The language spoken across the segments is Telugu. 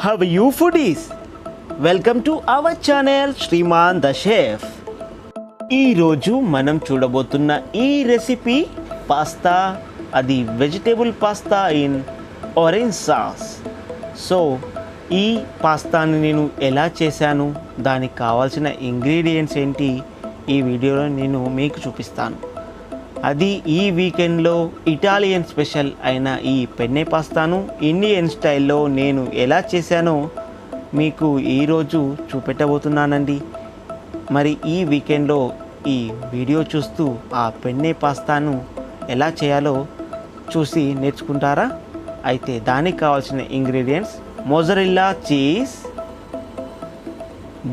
How are you foodies? Welcome to our channel Shriman the chef. ఈరోజు మనం చూడబోతున్న ఈ రెసిపీ పాస్తా, అది vegetable pasta in orange sauce. So ఈ పాస్తాని నేను ఎలా చేశాను, దానికి కావాల్సిన ఇంగ్రీడియంట్స్ ఏంటి, ఈ వీడియోలో నేను మీకు చూపిస్తాను. అది ఈ వీకెండ్లో ఇటాలియన్ స్పెషల్ అయిన ఈ పెన్నె పాస్తాను ఇండియన్ స్టైల్లో నేను ఎలా చేశానో మీకు ఈరోజు చూపెట్టబోతున్నానండి. మరి ఈ వీకెండ్లో ఈ వీడియో చూస్తూ ఆ పెన్నె పాస్తాను ఎలా చేయాలో చూసి నేర్చుకుంటారా? అయితే దానికి కావాల్సిన ఇంగ్రీడియంట్స్: మోజరెల్లా చీజ్,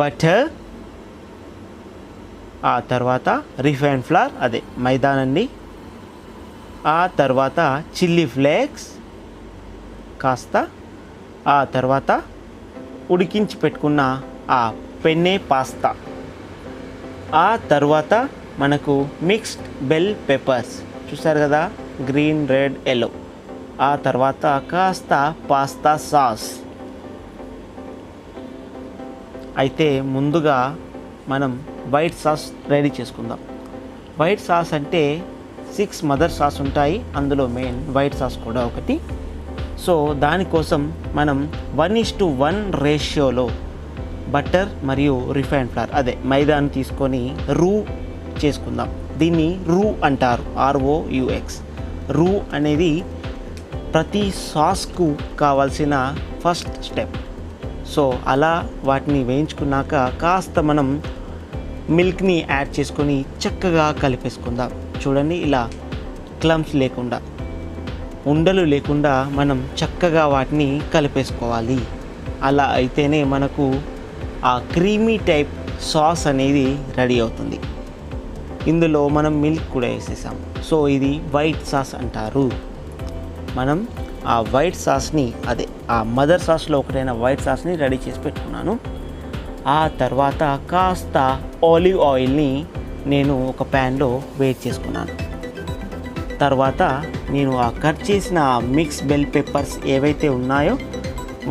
బటర్, ఆ తర్వాత రిఫైన్డ్ ఫ్లవర్, అదే మైదానండి, ఆ తర్వాత చిల్లీ ఫ్లేక్స్ కాస్త, ఆ తర్వాత ఉడికించి పెట్టుకున్న ఆ పెన్నె పాస్తా, ఆ తర్వాత మనకు మిక్స్డ్ బెల్ పెప్పర్స్ చూసారు కదా, గ్రీన్, రెడ్, ఎల్లో, ఆ తర్వాత కాస్త పాస్తా సాస్. అయితే ముందుగా మనం వైట్ సాస్ రెడీ చేసుకుందాం. వైట్ సాస్ అంటే 6 మదర్ సాస్ ఉంటాయి, అందులో మెయిన్ వైట్ సాస్ కూడా ఒకటి. సో దానికోసం మనం 1:1 రేషియోలో బటర్ మరియు రిఫైన్డ్ ఫ్లవర్, అదే మైదాను తీసుకొని రూ చేసుకుందాం. దీన్ని రూ అంటారు, ROUX. రూ అనేది ప్రతి సాస్కు కావాల్సిన ఫస్ట్ స్టెప్. సో అలా వాటిని వేయించుకున్నాక కాస్త మనం మిల్క్ని యాడ్ చేసుకొని చక్కగా కలిపేసుకుందాం. చూడండి, ఇలా క్లమ్స్ లేకుండా, ఉండలు లేకుండా మనం చక్కగా వాటిని కలిపేసుకోవాలి. అలా అయితేనే మనకు ఆ క్రీమీ టైప్ సాస్ అనేది రెడీ అవుతుంది. ఇందులో మనం మిల్క్ కూడా వేసేసాం. సో ఇది వైట్ సాస్ అంటారు. మనం ఆ వైట్ సాస్ని, అదే ఆ మదర్ సాస్లో ఒకటైన వైట్ సాస్ని రెడీ చేసి పెట్టుకున్నాను. ఆ తర్వాత కాస్త ఆలివ్ ఆయిల్ని నేను ఒక ప్యాన్లో వేడి చేసుకున్నాను. తర్వాత నేను ఆ కట్ చేసిన మిక్స్ బెల్ పెప్పర్స్ ఏవైతే ఉన్నాయో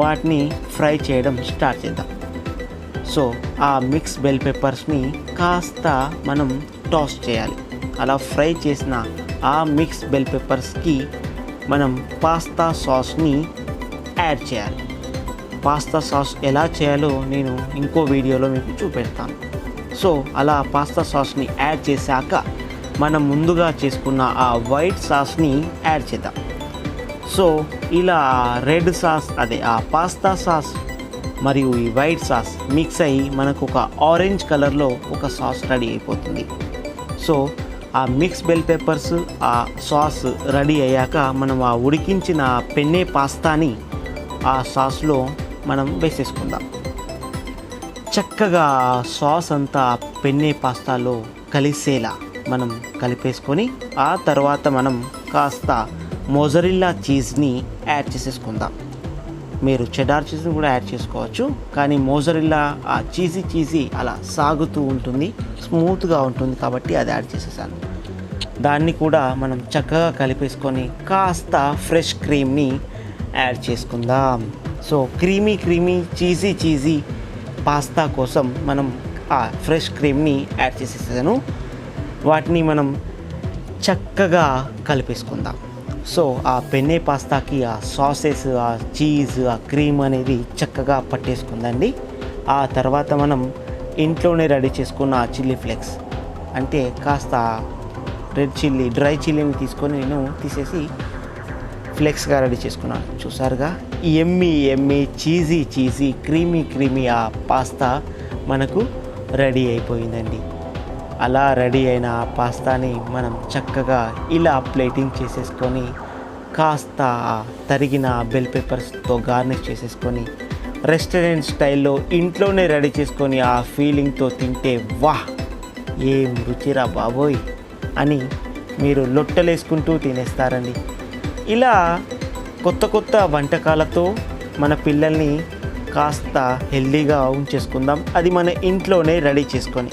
వాటిని ఫ్రై చేయడం స్టార్ట్ చేద్దాం. సో ఆ మిక్స్ బెల్ పెప్పర్స్ని కాస్త మనం టాస్ చేయాలి. అలా ఫ్రై చేసిన ఆ మిక్స్ బెల్ పెప్పర్స్కి మనం పాస్తా సాస్ని యాడ్ చేయాలి. పాస్తా సాస్ ఎలా చేయాలో నేను ఇంకో వీడియోలో మీకు చూపెడతాను. సో అలా పాస్తా సాస్ని యాడ్ చేశాక మనం ముందుగా చేసుకున్న ఆ వైట్ సాస్ని యాడ్ చేద్దాం. సో ఇలా రెడ్ సాస్, అదే ఆ పాస్తా సాస్ మరియు ఈ వైట్ సాస్ మిక్స్ అయ్యి మనకు ఒక ఆరెంజ్ కలర్లో ఒక సాస్ రెడీ అయిపోతుంది. సో ఆ మిక్స్ బెల్ పెప్పర్స్, ఆ సాస్ రెడీ అయ్యాక మనం ఆ ఉడికించిన పెన్నె పాస్తాని ఆ సాస్లో మనం వేసేసుకుందాం. చక్కగా సాస్ అంతా పెన్నె పాస్తాలో కలిసేలా మనం కలిపేసుకొని ఆ తర్వాత మనం కాస్త మోజరెల్లా చీజ్ని యాడ్ చేసేసుకుందాం. మీరు చెడార్ చీజ్ని కూడా యాడ్ చేసుకోవచ్చు, కానీ మోజరెల్లా ఆ చీజీ అలా సాగుతూ ఉంటుంది, స్మూత్గా ఉంటుంది కాబట్టి అది యాడ్ చేసేసాను. దాన్ని కూడా మనం చక్కగా కలిపేసుకొని కాస్త ఫ్రెష్ క్రీమ్ని యాడ్ చేసుకుందాం. సో క్రీమీ చీజీ పాస్తా కోసం మనం ఆ ఫ్రెష్ క్రీమ్ని యాడ్ చేసేసాను. వాటిని మనం చక్కగా కలిపేసుకుందాం. సో ఆ పెన్నె పాస్తాకి ఆ సాసెస్, ఆ చీజ్, ఆ క్రీమ్ అనేది చక్కగా పట్టేసుకుందండి. ఆ తర్వాత మనం ఇంట్లోనే రెడీ చేసుకున్న ఆ చిల్లీ ఫ్లేక్స్, అంటే కాస్త రెడ్ చిల్లీ, డ్రై చిల్లీని తీసుకొని నేను తీసేసి ఫ్లేక్స్గా రెడీ చేసుకున్నాను. చూసారుగా, ఎమ్మి చీజీ క్రీమీ ఆ పాస్తా మనకు రెడీ అయిపోయిందండి. అలా రెడీ అయిన ఆ పాస్తాని మనం చక్కగా ఇలా ప్లేటింగ్ చేసేసుకొని కాస్త తరిగిన బెల్ పెప్పర్స్తో గార్నిష్ చేసేసుకొని రెస్టారెంట్ స్టైల్లో ఇంట్లోనే రెడీ చేసుకొని ఆ ఫీలింగ్తో తింటే వాహ్, ఏం రుచిరా బాబోయ్ అని మీరు లొట్టలేసుకుంటూ తినేస్తారండి. ఇలా కొత్త వంటకాలతో మన పిల్లల్ని కాస్త హెల్దీగా ఉంచేసుకుందాం, అది మన ఇంట్లోనే రెడీ చేసుకొని.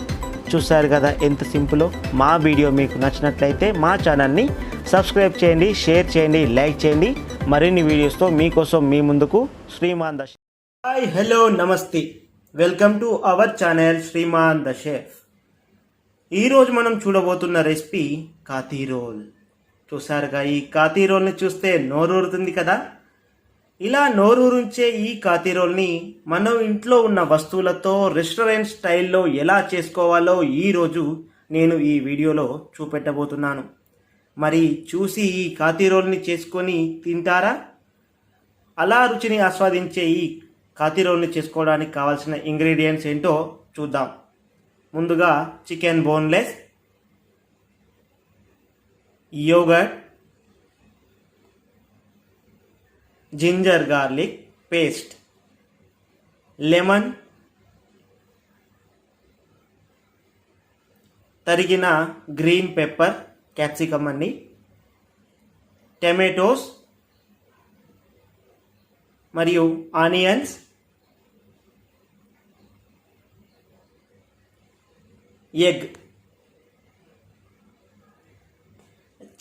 చూసారు కదా ఎంత సింపులో. మా వీడియో మీకు నచ్చినట్లయితే మా ఛానల్ని సబ్స్క్రైబ్ చేయండి, షేర్ చేయండి, లైక్ చేయండి. మరిన్ని వీడియోస్తో మీకోసం మీ ముందుకు శ్రీమాన్ ద హాయ్ హలో నమస్తే, welcome to our channel Shriman the chef. ఈరోజు మనం చూడబోతున్న రెసిపీ కాతీ రోల్. చూసారుగా, ఈ కాతీ రోల్ని చూస్తే నోరూరుతుంది కదా. ఇలా నోరూరించే ఈ కాతీ రోల్ని మనం ఇంట్లో ఉన్న వస్తువులతో రెస్టారెంట్ స్టైల్లో ఎలా చేసుకోవాలో ఈరోజు నేను ఈ వీడియోలో చూపెట్టబోతున్నాను. మరి చూసి ఈ కాతీ రోల్ని చేసుకొని తింటారా? అలా రుచిని ఆస్వాదించే ఈ కాతీ రోల్ని చేసుకోవడానికి కావాల్సిన ఇంగ్రీడియంట్స్ ఏంటో చూద్దాం. ముందుగా chicken boneless, yogurt, ginger garlic paste, lemon, తరిగిన గ్రీన్ పెప్పర్, క్యాప్సికమ్ అన్ని, టమాటోస్ మరియు ఆనియన్స్, ఎగ్.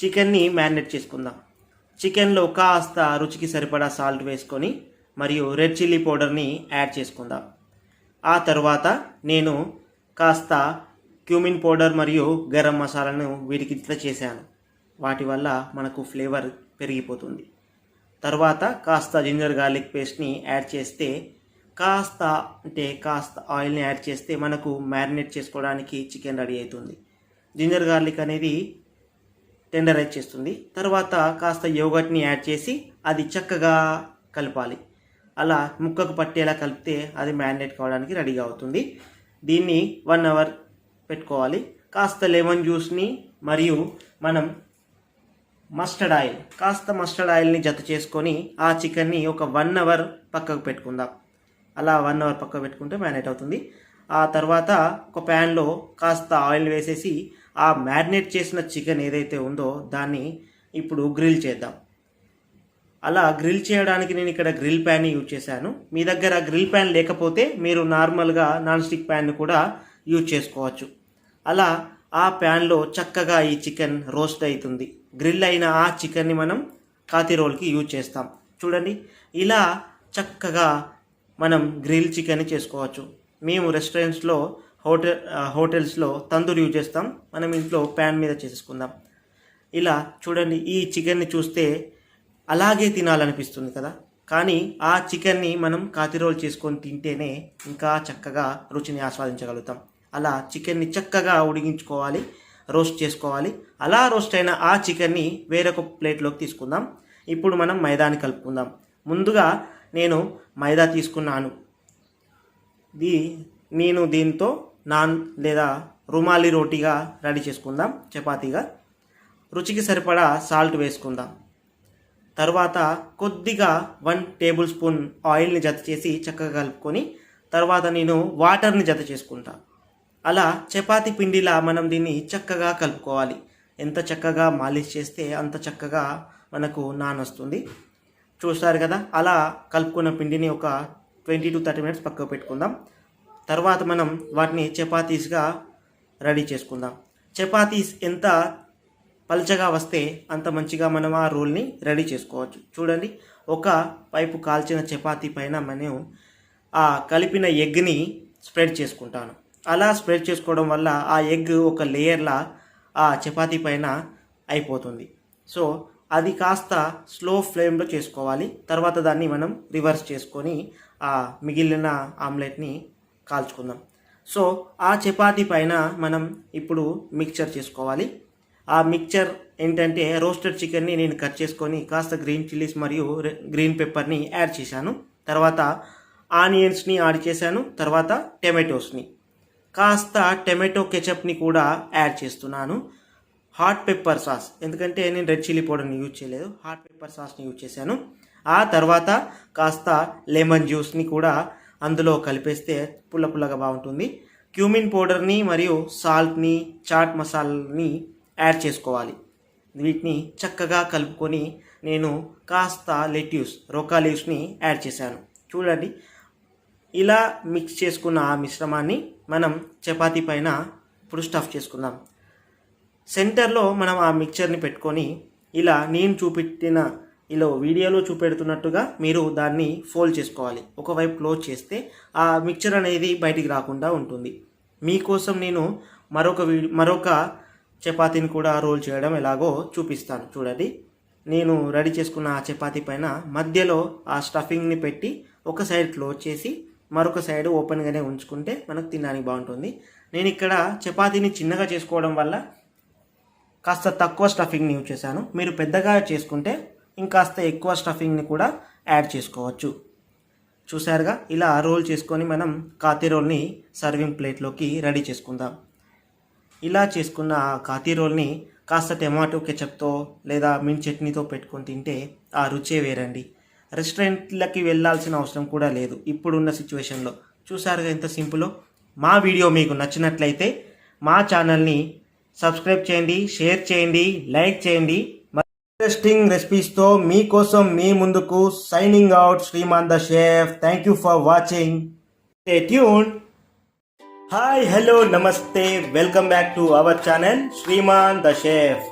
చికెన్ని మ్యారినేట్ చేసుకుందాం. చికెన్లో కాస్త రుచికి సరిపడా సాల్ట్ వేసుకొని మరియు రెడ్ చిల్లీ పౌడర్ని యాడ్ చేసుకుందాం. ఆ తర్వాత నేను కాస్త క్యూమిన్ పౌడర్ మరియు గరం మసాలాను వీటికి ఇట్లా చేశాను. వాటి వల్ల మనకు ఫ్లేవర్ పెరిగిపోతుంది. తర్వాత కాస్త జింజర్ గార్లిక్ పేస్ట్ని యాడ్ చేస్తే కాస్త ఆయిల్ని యాడ్ చేస్తే మనకు మ్యారినేట్ చేసుకోవడానికి చికెన్ రెడీ అవుతుంది. జింజర్ గార్లిక్ అనేది టెండరైజ్ చేస్తుంది. తర్వాత కాస్త యోగర్ట్ని యాడ్ చేసి అది చక్కగా కలపాలి. అలా ముక్కకు పట్టేలా కలిపితే అది మ్యారినేట్ కావడానికి రెడీగా అవుతుంది. దీన్ని 1 అవర్ పెట్టుకోవాలి. కాస్త లెమన్ జ్యూస్ని మరియు మనం మస్టర్డ్ ఆయిల్ని జత చేసుకొని ఆ చికెన్ని ఒక 1 అవర్ పక్కకు పెట్టుకుందాం. అలా 1 అవర్ పక్కకు పెట్టుకుంటే మ్యారినేట్ అవుతుంది. ఆ తర్వాత ఒక ప్యాన్లో కాస్త ఆయిల్ వేసేసి ఆ మ్యారినేట్ చేసిన చికెన్ ఏదైతే ఉందో దాన్ని ఇప్పుడు గ్రిల్ చేద్దాం. అలా గ్రిల్ చేయడానికి నేను ఇక్కడ గ్రిల్ ప్యాన్ని యూజ్ చేశాను. మీ దగ్గర గ్రిల్ ప్యాన్ లేకపోతే మీరు నార్మల్గా నాన్ స్టిక్ ప్యాన్ని కూడా యూజ్ చేసుకోవచ్చు. అలా ఆ ప్యాన్లో చక్కగా ఈ చికెన్ రోస్ట్ అవుతుంది. గ్రిల్ అయిన ఆ చికెన్ని మనం కాతీ రోల్కి యూజ్ చేస్తాం. చూడండి, ఇలా చక్కగా మనం గ్రిల్ చికెన్ చేసుకోవచ్చు. మేము రెస్టారెంట్స్లో హోటల్స్లో తందూరి యూజ్ చేస్తాం. మనం ఇంట్లో ప్యాన్ మీద చేసుకుందాం. ఇలా చూడండి, ఈ చికెన్ని చూస్తే అలాగే తినాలనిపిస్తుంది కదా. కానీ ఆ చికెన్ని మనం కాతీ రోల్ చేసుకొని తింటేనే ఇంకా చక్కగా రుచిని ఆస్వాదించగలుగుతాం. అలా చికెన్ని చక్కగా ఉడికించుకోవాలి, రోస్ట్ చేసుకోవాలి. అలా రోస్ట్ అయిన ఆ చికెన్ని వేరొక ప్లేట్లోకి తీసుకుందాం. ఇప్పుడు మనం మైదాని కలుపుకుందాం. ముందుగా నేను మైదా తీసుకున్నాను. నేను దీంతో నాన్ లేదా రుమాలి రోటీగా రెడీ చేసుకుందాం, చపాతీగా. రుచికి సరిపడా సాల్ట్ వేసుకుందాం. తర్వాత కొద్దిగా 1 టేబుల్ స్పూన్ ఆయిల్ని జత చేసి చక్కగా కలుపుకొని తర్వాత నేను వాటర్ని జత చేసుకుంటా. అలా చపాతీ పిండిలా మనం దీన్ని చక్కగా కలుపుకోవాలి. ఎంత చక్కగా మాలిష్ చేస్తే అంత చక్కగా మనకు నాన్ వస్తుంది. చూస్తారు కదా, అలా కలుపుకున్న పిండిని ఒక 20 to 30 minutes పక్కకు పెట్టుకుందాం. తర్వాత మనం వాటిని చపాతీస్గా రెడీ చేసుకుందాం. చపాతీస్ ఎంత పల్చగా వస్తే అంత మంచిగా మనం ఆ రోల్ని రెడీ చేసుకోవచ్చు. చూడండి, ఒక వైపు కాల్చిన చపాతీ పైన మనం ఆ కలిపిన ఎగ్ని స్ప్రెడ్ చేసుకుంటాను. అలా స్ప్రెడ్ చేసుకోవడం వల్ల ఆ ఎగ్ ఒక లేయర్లా ఆ చపాతీ పైన అయిపోతుంది. సో అది కాస్త స్లో ఫ్లేమ్లో చేసుకోవాలి. తర్వాత దాన్ని మనం రివర్స్ చేసుకొని ఆ మిగిలిన ఆమ్లెట్ని కాల్చుకుందాం. సో ఆ చపాతీ పైన మనం ఇప్పుడు మిక్చర్ చేసుకోవాలి. ఆ మిక్చర్ ఏంటంటే రోస్టెడ్ చికెన్ని నేను కట్ చేసుకొని కాస్త గ్రీన్ చిల్లీస్ మరియు గ్రీన్ పెప్పర్ని యాడ్ చేశాను. తర్వాత ఆనియన్స్ని యాడ్ చేశాను. తర్వాత టమాటోస్ని, కాస్త టమాటో కెచప్ని కూడా యాడ్ చేస్తున్నాను. హాట్ పెప్పర్ సాస్, ఎందుకంటే నేను రెడ్ చిల్లీ పౌడర్ని యూజ్ చేయలేదు, హాట్ పెప్పర్ సాస్ని యూజ్ చేశాను. ఆ తర్వాత కాస్త లెమన్ జ్యూస్ని కూడా అందులో కలిపేస్తే పుల్లగా బాగుంటుంది. క్యూమిన్ పౌడర్ని మరియు సాల్ట్ని, చాట్ మసాలాని యాడ్ చేసుకోవాలి. వీటిని చక్కగా కలుపుకొని నేను కాస్త రోకా లీవ్స్ని యాడ్ చేశాను. చూడండి, ఇలా మిక్స్ చేసుకున్న ఆ మిశ్రమాన్ని మనం చపాతీ పైన ఇప్పుడు స్టఫ్ చేసుకుందాం. సెంటర్లో మనం ఆ మిక్చర్ని పెట్టుకొని ఇలా నేను చూపెట్టిన ఇలా వీడియోలో చూపెడుతున్నట్టుగా మీరు దాన్ని ఫోల్డ్ చేసుకోవాలి. ఒకవైపు క్లోజ్ చేస్తే ఆ మిక్చర్ అనేది బయటికి రాకుండా ఉంటుంది. మీకోసం నేను మరొక చపాతీని కూడా రోల్ చేయడం ఎలాగో చూపిస్తాను. చూడండి, నేను రెడీ చేసుకున్న ఆ చపాతీ పైన మధ్యలో ఆ స్టఫింగ్ని పెట్టి ఒక సైడ్ క్లోజ్ చేసి మరొక సైడ్ ఓపెన్గానే ఉంచుకుంటే మనకు తినడానికి బాగుంటుంది. నేను ఇక్కడ చపాతీని చిన్నగా చేసుకోవడం వల్ల కాస్త తక్కువ స్టఫింగ్ని యూజ్ చేశాను. మీరు పెద్దగా చేసుకుంటే ఇంకాస్త ఎక్కువ స్టఫింగ్ని కూడా యాడ్ చేసుకోవచ్చు. చూసారుగా, ఇలా రోల్ చేసుకొని మనం కాతి రోల్ని సర్వింగ్ ప్లేట్లోకి రెడీ చేసుకుందాం. ఇలా చేసుకున్న కాతి రోల్ని కాస్త టమాటో కెచప్తో లేదా మింట్ చట్నీతో పెట్టుకొని తింటే ఆ రుచే వేరండి. రెస్టారెంట్లకి వెళ్ళాల్సిన అవసరం కూడా లేదు ఇప్పుడున్న సిచ్యువేషన్లో. చూసారుగా ఎంత సింపులో. మా వీడియో మీకు నచ్చినట్లయితే మా ఛానల్ని సబ్స్క్రైబ్ చేయండి, షేర్ చేయండి, లైక్ చేయండి. ఇంట్రెస్టింగ్ రెసిపీస్తో మీకోసం మీ ముందుకు signing out Shriman the chef. Thank you for watching. Stay tuned. Hi, hello, నమస్తే, welcome back to our channel Shriman the chef.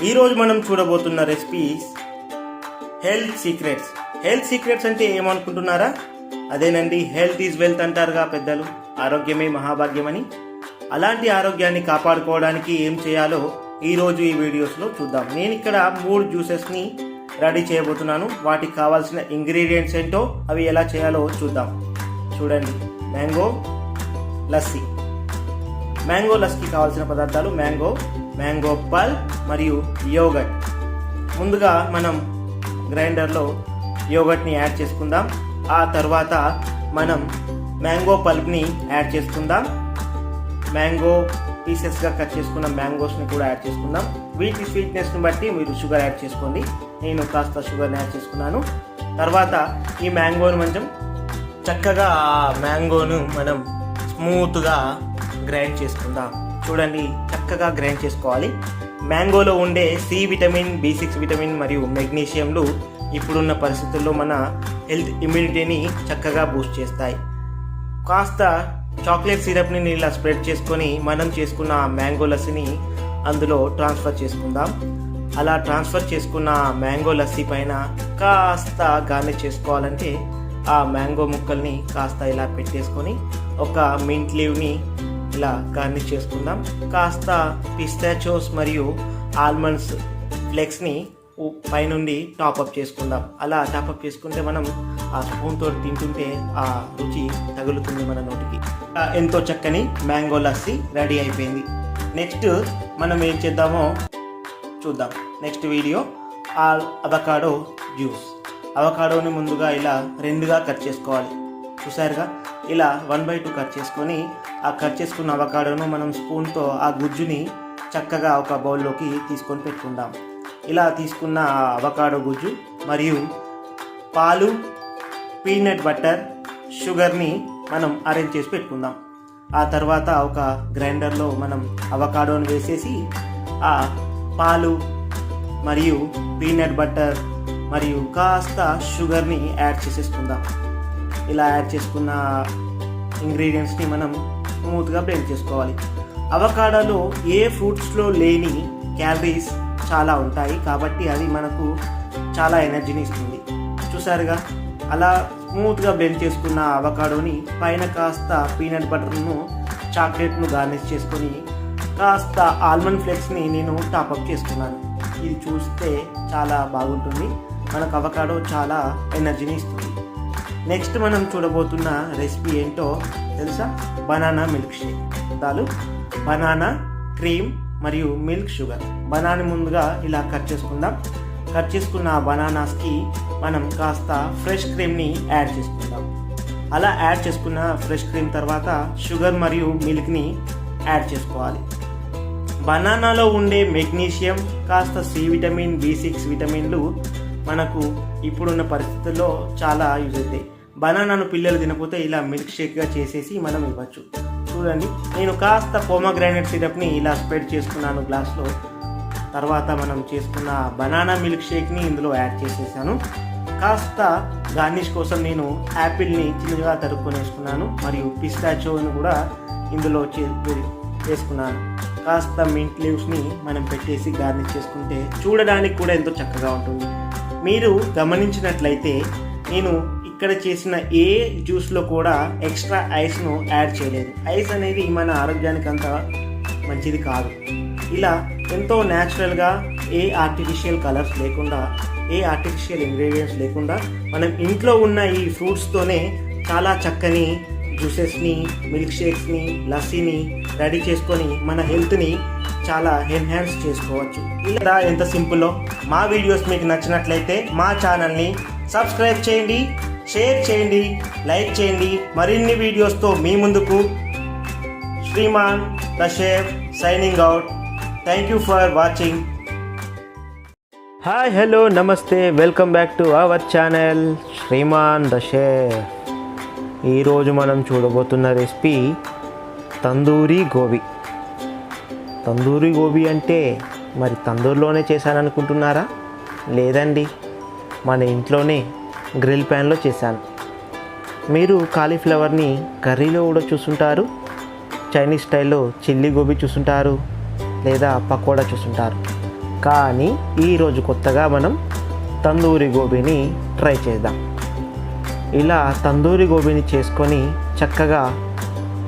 ఈరోజు మనం చూడబోతున్న recipes health secrets. Health secrets అంటే ఏమనుకుంటున్నారా? అదేనండి, హెల్త్ ఈజ్ వెల్త్ అంటారుగా పెద్దలు, ఆరోగ్యమే మహాభాగ్యమని. అలాంటి ఆరోగ్యాన్ని కాపాడుకోవడానికి ఏం చేయాలో ఈరోజు ఈ వీడియోస్లో చూద్దాం. నేను ఇక్కడ 3 జ్యూసెస్ని రెడీ చేయబోతున్నాను. వాటికి కావాల్సిన ఇంగ్రీడియంట్స్ ఏంటో, అవి ఎలా చేయాలో చూద్దాం. చూడండి, మ్యాంగో లస్సీ. మ్యాంగో లస్సీకి కావాల్సిన పదార్థాలు మ్యాంగో పల్ప్ మరియు యోగట్. ముందుగా మనం గ్రైండర్లో యోగట్ని యాడ్ చేసుకుందాం. ఆ తర్వాత మనం మ్యాంగో పల్ప్ని యాడ్ చేసుకుందాం. మ్యాంగో పీసెస్గా కట్ చేసుకున్న మ్యాంగోస్ని కూడా యాడ్ చేసుకుందాం. వీటి స్వీట్నెస్ని బట్టి మీరు షుగర్ యాడ్ చేసుకోండి. నేను కాస్త షుగర్ని యాడ్ చేసుకున్నాను. తర్వాత ఈ మ్యాంగోను కొంచెం చక్కగా మ్యాంగోను మనం స్మూత్గా గ్రైండ్ చేసుకుందాం. చూడండి, చక్కగా గ్రైండ్ చేసుకోవాలి. మ్యాంగోలో ఉండే సి విటమిన్, B6 విటమిన్ మరియు మెగ్నీషియంలు ఇప్పుడున్న పరిస్థితుల్లో మన హెల్త్ ఇమ్యూనిటీని చక్కగా బూస్ట్ చేస్తాయి. కాస్త చాక్లెట్ సిరప్ని ఇలా స్ప్రెడ్ చేసుకొని మనం చేసుకున్న మ్యాంగో లస్సీని అందులో ట్రాన్స్ఫర్ చేసుకుందాం. అలా ట్రాన్స్ఫర్ చేసుకున్న మ్యాంగో లస్సీ పైన కాస్త గార్నిష్ చేసుకోవాలంటే ఆ మ్యాంగో ముక్కల్ని కాస్త ఇలా పెట్టేసుకొని ఒక మింట్ లీవ్ని ఇలా గార్నిష్ చేసుకుందాం. కాస్త పిస్తాచోస్ మరియు ఆల్మండ్స్ ఫ్లెక్స్ని పైనుండి టాపప్ చేసుకుందాం. అలా టాపప్ చేసుకుంటే మనం ఆ స్పూన్తో తింటుంటే ఆ రుచి తగులుతుంది మన నోటికి. ఎంతో చక్కని మ్యాంగో లస్సీ రెడీ అయిపోయింది. నెక్స్ట్ మనం ఏం చేద్దామో చూద్దాం. Next video avocado juice. అవకాడోని ముందుగా ఇలా 2గా కట్ చేసుకోవాలి. చూసారుగా, ఇలా 1/2 కట్ చేసుకొని ఆ కట్ చేసుకున్న అవకాడోను మనం స్పూన్తో ఆ గుజ్జుని చక్కగా ఒక బౌల్లోకి తీసుకొని పెట్టుకుందాం. ఇలా తీసుకున్న అవకాడో గుజ్జు మరియు పాలు, పీనట్ బటర్, షుగర్ని మనం అరేంజ్ చేసి పెట్టుకుందాం. ఆ తర్వాత ఒక గ్రైండర్లో మనం అవకాడోని వేసేసి ఆ పాలు మరియు పీనట్ బటర్ మరియు కాస్త షుగర్ని యాడ్ చేసేసుకుందాం. ఇలా యాడ్ చేసుకున్న ఇంగ్రీడియంట్స్ని మనం స్మూత్గా బ్లెండ్ చేసుకోవాలి. అవకాడోలో ఏ ఫ్రూట్స్లో లేని క్యాలరీస్ చాలా ఉంటాయి కాబట్టి అది మనకు చాలా ఎనర్జీని ఇస్తుంది. చూసారుగా, అలా స్మూత్గా బ్లెండ్ చేసుకున్న అవకాడోని పైన కాస్త పీనట్ బటర్ను, చాక్లెట్ను గార్నిష్ చేసుకొని కాస్త ఆల్మండ్ ఫ్లేక్స్ని నేను టాపప్ చేసుకున్నాను. ఇది చూస్తే చాలా బాగుంటుంది. మనకు అవకాడో చాలా ఎనర్జీని ఇస్తుంది. నెక్స్ట్ మనం చూడబోతున్న రెసిపీ ఏంటో తెలుసా? Banana milk shake. Banana, cream మరియు మిల్క్, షుగర్. బనానా ముందుగా ఇలా కట్ చేసుకుందాం. కట్ చేసుకున్న బనానాస్కి మనం కాస్త ఫ్రెష్ క్రీమ్ని యాడ్ చేసుకుందాం. అలా యాడ్ చేసుకున్న ఫ్రెష్ క్రీమ్ తర్వాత షుగర్ మరియు మిల్క్ని యాడ్ చేసుకోవాలి. బనానాలో ఉండే మెగ్నీషియం, కాస్త సి విటమిన్, B6 విటమిన్లు మనకు ఇప్పుడున్న పరిస్థితుల్లో చాలా యూజ్ అవుతాయి. బనానాను పిల్లలు తినకపోతే ఇలా మిల్క్ షేక్గా చేసేసి మనం ఇవ్వచ్చు. చూడండి, నేను కాస్త పోమోగ్రానైట్ సిరప్ని ఇలా స్ప్రెడ్ చేసుకున్నాను గ్లాస్లో. తర్వాత మనం చేసుకున్న బనానా మిల్క్ షేక్ని ఇందులో యాడ్ చేసేసాను. కాస్త గార్నిష్ కోసం నేను యాపిల్ని చిన్నగా తరుక్కొని వేసుకున్నాను మరియు పిస్తాచోని కూడా ఇందులో వేసుకున్నాను. కాస్త మింట్ లీవ్స్ని మనం పెట్టేసి గార్నిష్ చేసుకుంటే చూడడానికి కూడా ఎంతో చక్కగా ఉంటుంది. మీరు గమనించినట్లయితే నేను ఇక్కడ చేసిన ఏ జ్యూస్లో కూడా ఎక్స్ట్రా ఐస్ను యాడ్ చేయలేదు. ఐస్ అనేది మన ఆరోగ్యానికి అంత మంచిది కాదు. ఇలా ఎంతో న్యాచురల్గా ఏ ఆర్టిఫిషియల్ కలర్స్ లేకుండా, ఏ ఆర్టిఫిషియల్ ఇంగ్రీడియంట్స్ లేకుండా మనం ఇంట్లో ఉన్న ఈ ఫ్రూట్స్తోనే చాలా చక్కని జ్యూసెస్ని, మిల్క్ షేక్స్ని, లస్సీని రెడీ చేసుకొని మన హెల్త్ని చాలా ఎన్హాన్స్ చేసుకోవచ్చు. ఇలా ఎంత సింపుల్లో. మా వీడియోస్ మీకు నచ్చినట్లయితే మా ఛానల్ని సబ్స్క్రైబ్ చేయండి, షేర్ చేయండి, లైక్ చేయండి. మరిన్ని వీడియోస్తో మీ ముందుకు Shriman the chef signing out. Thank you for watching. Hi, hello, నమస్తే, welcome back to our channel Shriman the chef. ఈరోజు మనం చూడబోతున్న రెసిపీ తందూరి గోబీ. తందూరి గోబీ అంటే మరి తందూరులోనే చేశాననుకుంటున్నారా? లేదండి, మన ఇంట్లోనే గ్రిల్ ప్యాన్లో చేశాను. మీరు కాలీఫ్లవర్ని కర్రీలో కూడా చూసుంటారు, చైనీస్ స్టైల్లో చిల్లీ గోబీ చూసుంటారు, లేదా పకోడా చూసుంటారు. కానీ ఈరోజు కొత్తగా మనం తందూరి గోబీని ట్రై చేద్దాం. ఇలా తందూరి గోబీని చేసుకొని చక్కగా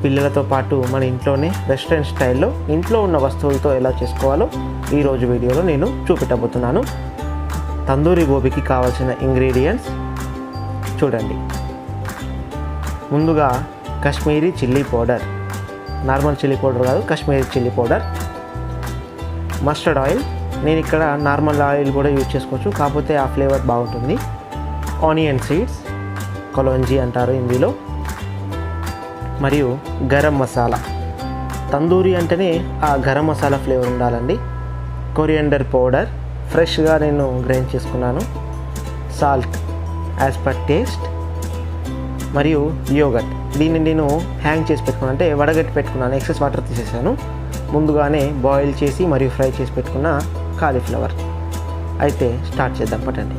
పిల్లలతో పాటు మన ఇంట్లోనే రెస్టారెంట్ స్టైల్లో ఇంట్లో ఉన్న వస్తువులతో ఎలా చేసుకోవాలో ఈరోజు వీడియోలో నేను చూపెట్టబోతున్నాను. తందూరి గోబీకి కావాల్సిన ఇంగ్రీడియంట్స్ చూడండి. ముందుగా Kashmiri chilli powder, normal chilli powder కాదు, Kashmiri chilli powder. Mustard oil, నేను ఇక్కడ నార్మల్ ఆయిల్ కూడా యూజ్ చేసుకోవచ్చు, కాకపోతే ఆ ఫ్లేవర్ బాగుంటుంది. ఆనియన్ సీడ్స్, కొలంజీ అంటారు హిందీలో. మరియు గరం మసాలా. తందూరి అంటేనే ఆ గరం మసాలా ఫ్లేవర్ ఉండాలండి. కొరియండర్ పౌడర్, ఫ్రెష్గా నేను గ్రైండ్ చేసుకున్నాను. Salt as per taste. మరియు యోగర్ట్, దీన్ని నేను హ్యాంగ్ చేసి పెట్టుకున్నాను, అంటే వడగట్టి పెట్టుకున్నాను, ఎక్సెస్ వాటర్ తీసేసాను. ముందుగానే బాయిల్ చేసి మరియు ఫ్రై చేసి పెట్టుకున్న కాలీఫ్లవర్. అయితే స్టార్ట్ చేద్దాం పట్టండి.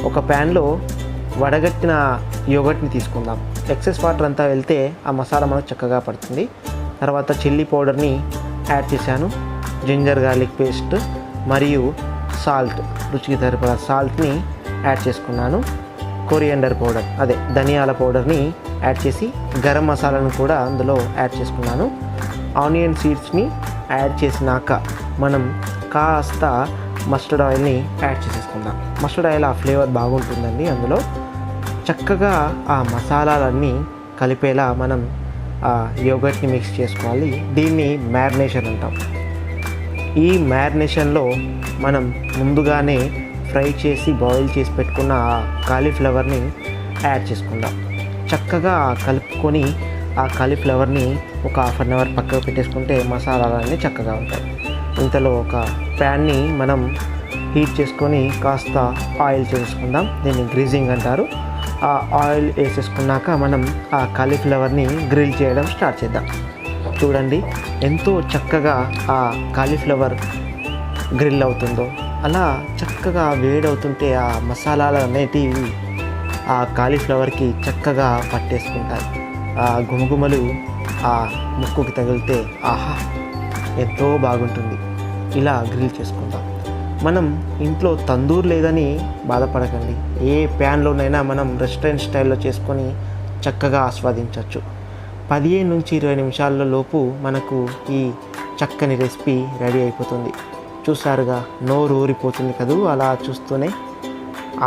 ఒక ప్యాన్లో వడగట్టిన యోగర్ట్ని తీసుకుందాం. ఎక్సెస్ వాటర్ అంతా వెళ్తే ఆ మసాలా మనకు చక్కగా పడుతుంది. తర్వాత చిల్లీ పౌడర్ని యాడ్ చేశాను, జింజర్ గార్లిక్ పేస్ట్ మరియు సాల్ట్, రుచికి సరిపడా సాల్ట్ని యాడ్ చేసుకున్నాను. కొరియండర్ పౌడర్, అదే ధనియాల పౌడర్ని యాడ్ చేసి గరం మసాలాను కూడా అందులో యాడ్ చేసుకున్నాను. ఆనియన్ సీడ్స్ని యాడ్ చేసినాక మనం కాస్త మస్టర్డ్ ఆయిల్ని యాడ్ చేసేసుకుందాం. మస్టర్డ్ ఆయిల్ ఆ ఫ్లేవర్ బాగుంటుందండి అందులో. చక్కగా ఆ మసాలాలన్నీ కలిపేలా మనం ఆ యోగర్ట్ని మిక్స్ చేసుకోవాలి. దీన్ని మ్యారినేషన్ అంటాం. ఈ మ్యారినేషన్లో మనం ముందుగానే ఫ్రై చేసి బాయిల్ చేసి పెట్టుకున్న ఆ కాలీఫ్లవర్ని యాడ్ చేసుకుందాం. చక్కగా కలుపుకొని ఆ కాలీఫ్లవర్ని ఒక హాఫ్ అన్ అవర్ పక్కకు పెట్టేసుకుంటే మసాలాలన్నీ చక్కగా ఉంటాయి. ఇంతలో ఒక ప్యాన్ని మనం హీట్ చేసుకొని కాస్త ఆయిల్ చేసుకుందాం. దీన్ని గ్రీజింగ్ అంటారు. ఆ ఆయిల్ వేసేసుకున్నాక మనం ఆ కాలీఫ్లవర్ని గ్రిల్ చేయడం స్టార్ట్ చేద్దాం. చూడండి ఎంతో చక్కగా ఆ కాలీఫ్లవర్ గ్రిల్ అవుతుందో. అలా చక్కగా వేడవుతుంటే ఆ మసాలాలు అనేటివి ఆ కాలీఫ్లవర్కి చక్కగా పట్టేసుకుంటాయి. ఆ గుమగుమలు ఆ ముక్కుకి తగిలితే ఆహా ఎంతో బాగుంటుంది. ఇలా గ్రిల్ చేసుకుందాం. మనం ఇంట్లో తందూరు లేదని బాధపడకండి. ఏ ప్యాన్లోనైనా మనం రెస్టారెంట్ స్టైల్లో చేసుకొని చక్కగా ఆస్వాదించవచ్చు. 15 నుంచి 20 నిమిషాల లోపు మనకు ఈ చక్కని రెసిపీ రెడీ అయిపోతుంది. చూసారుగా, నోరు ఊరిపోతుంది కదూ అలా చూస్తూనే.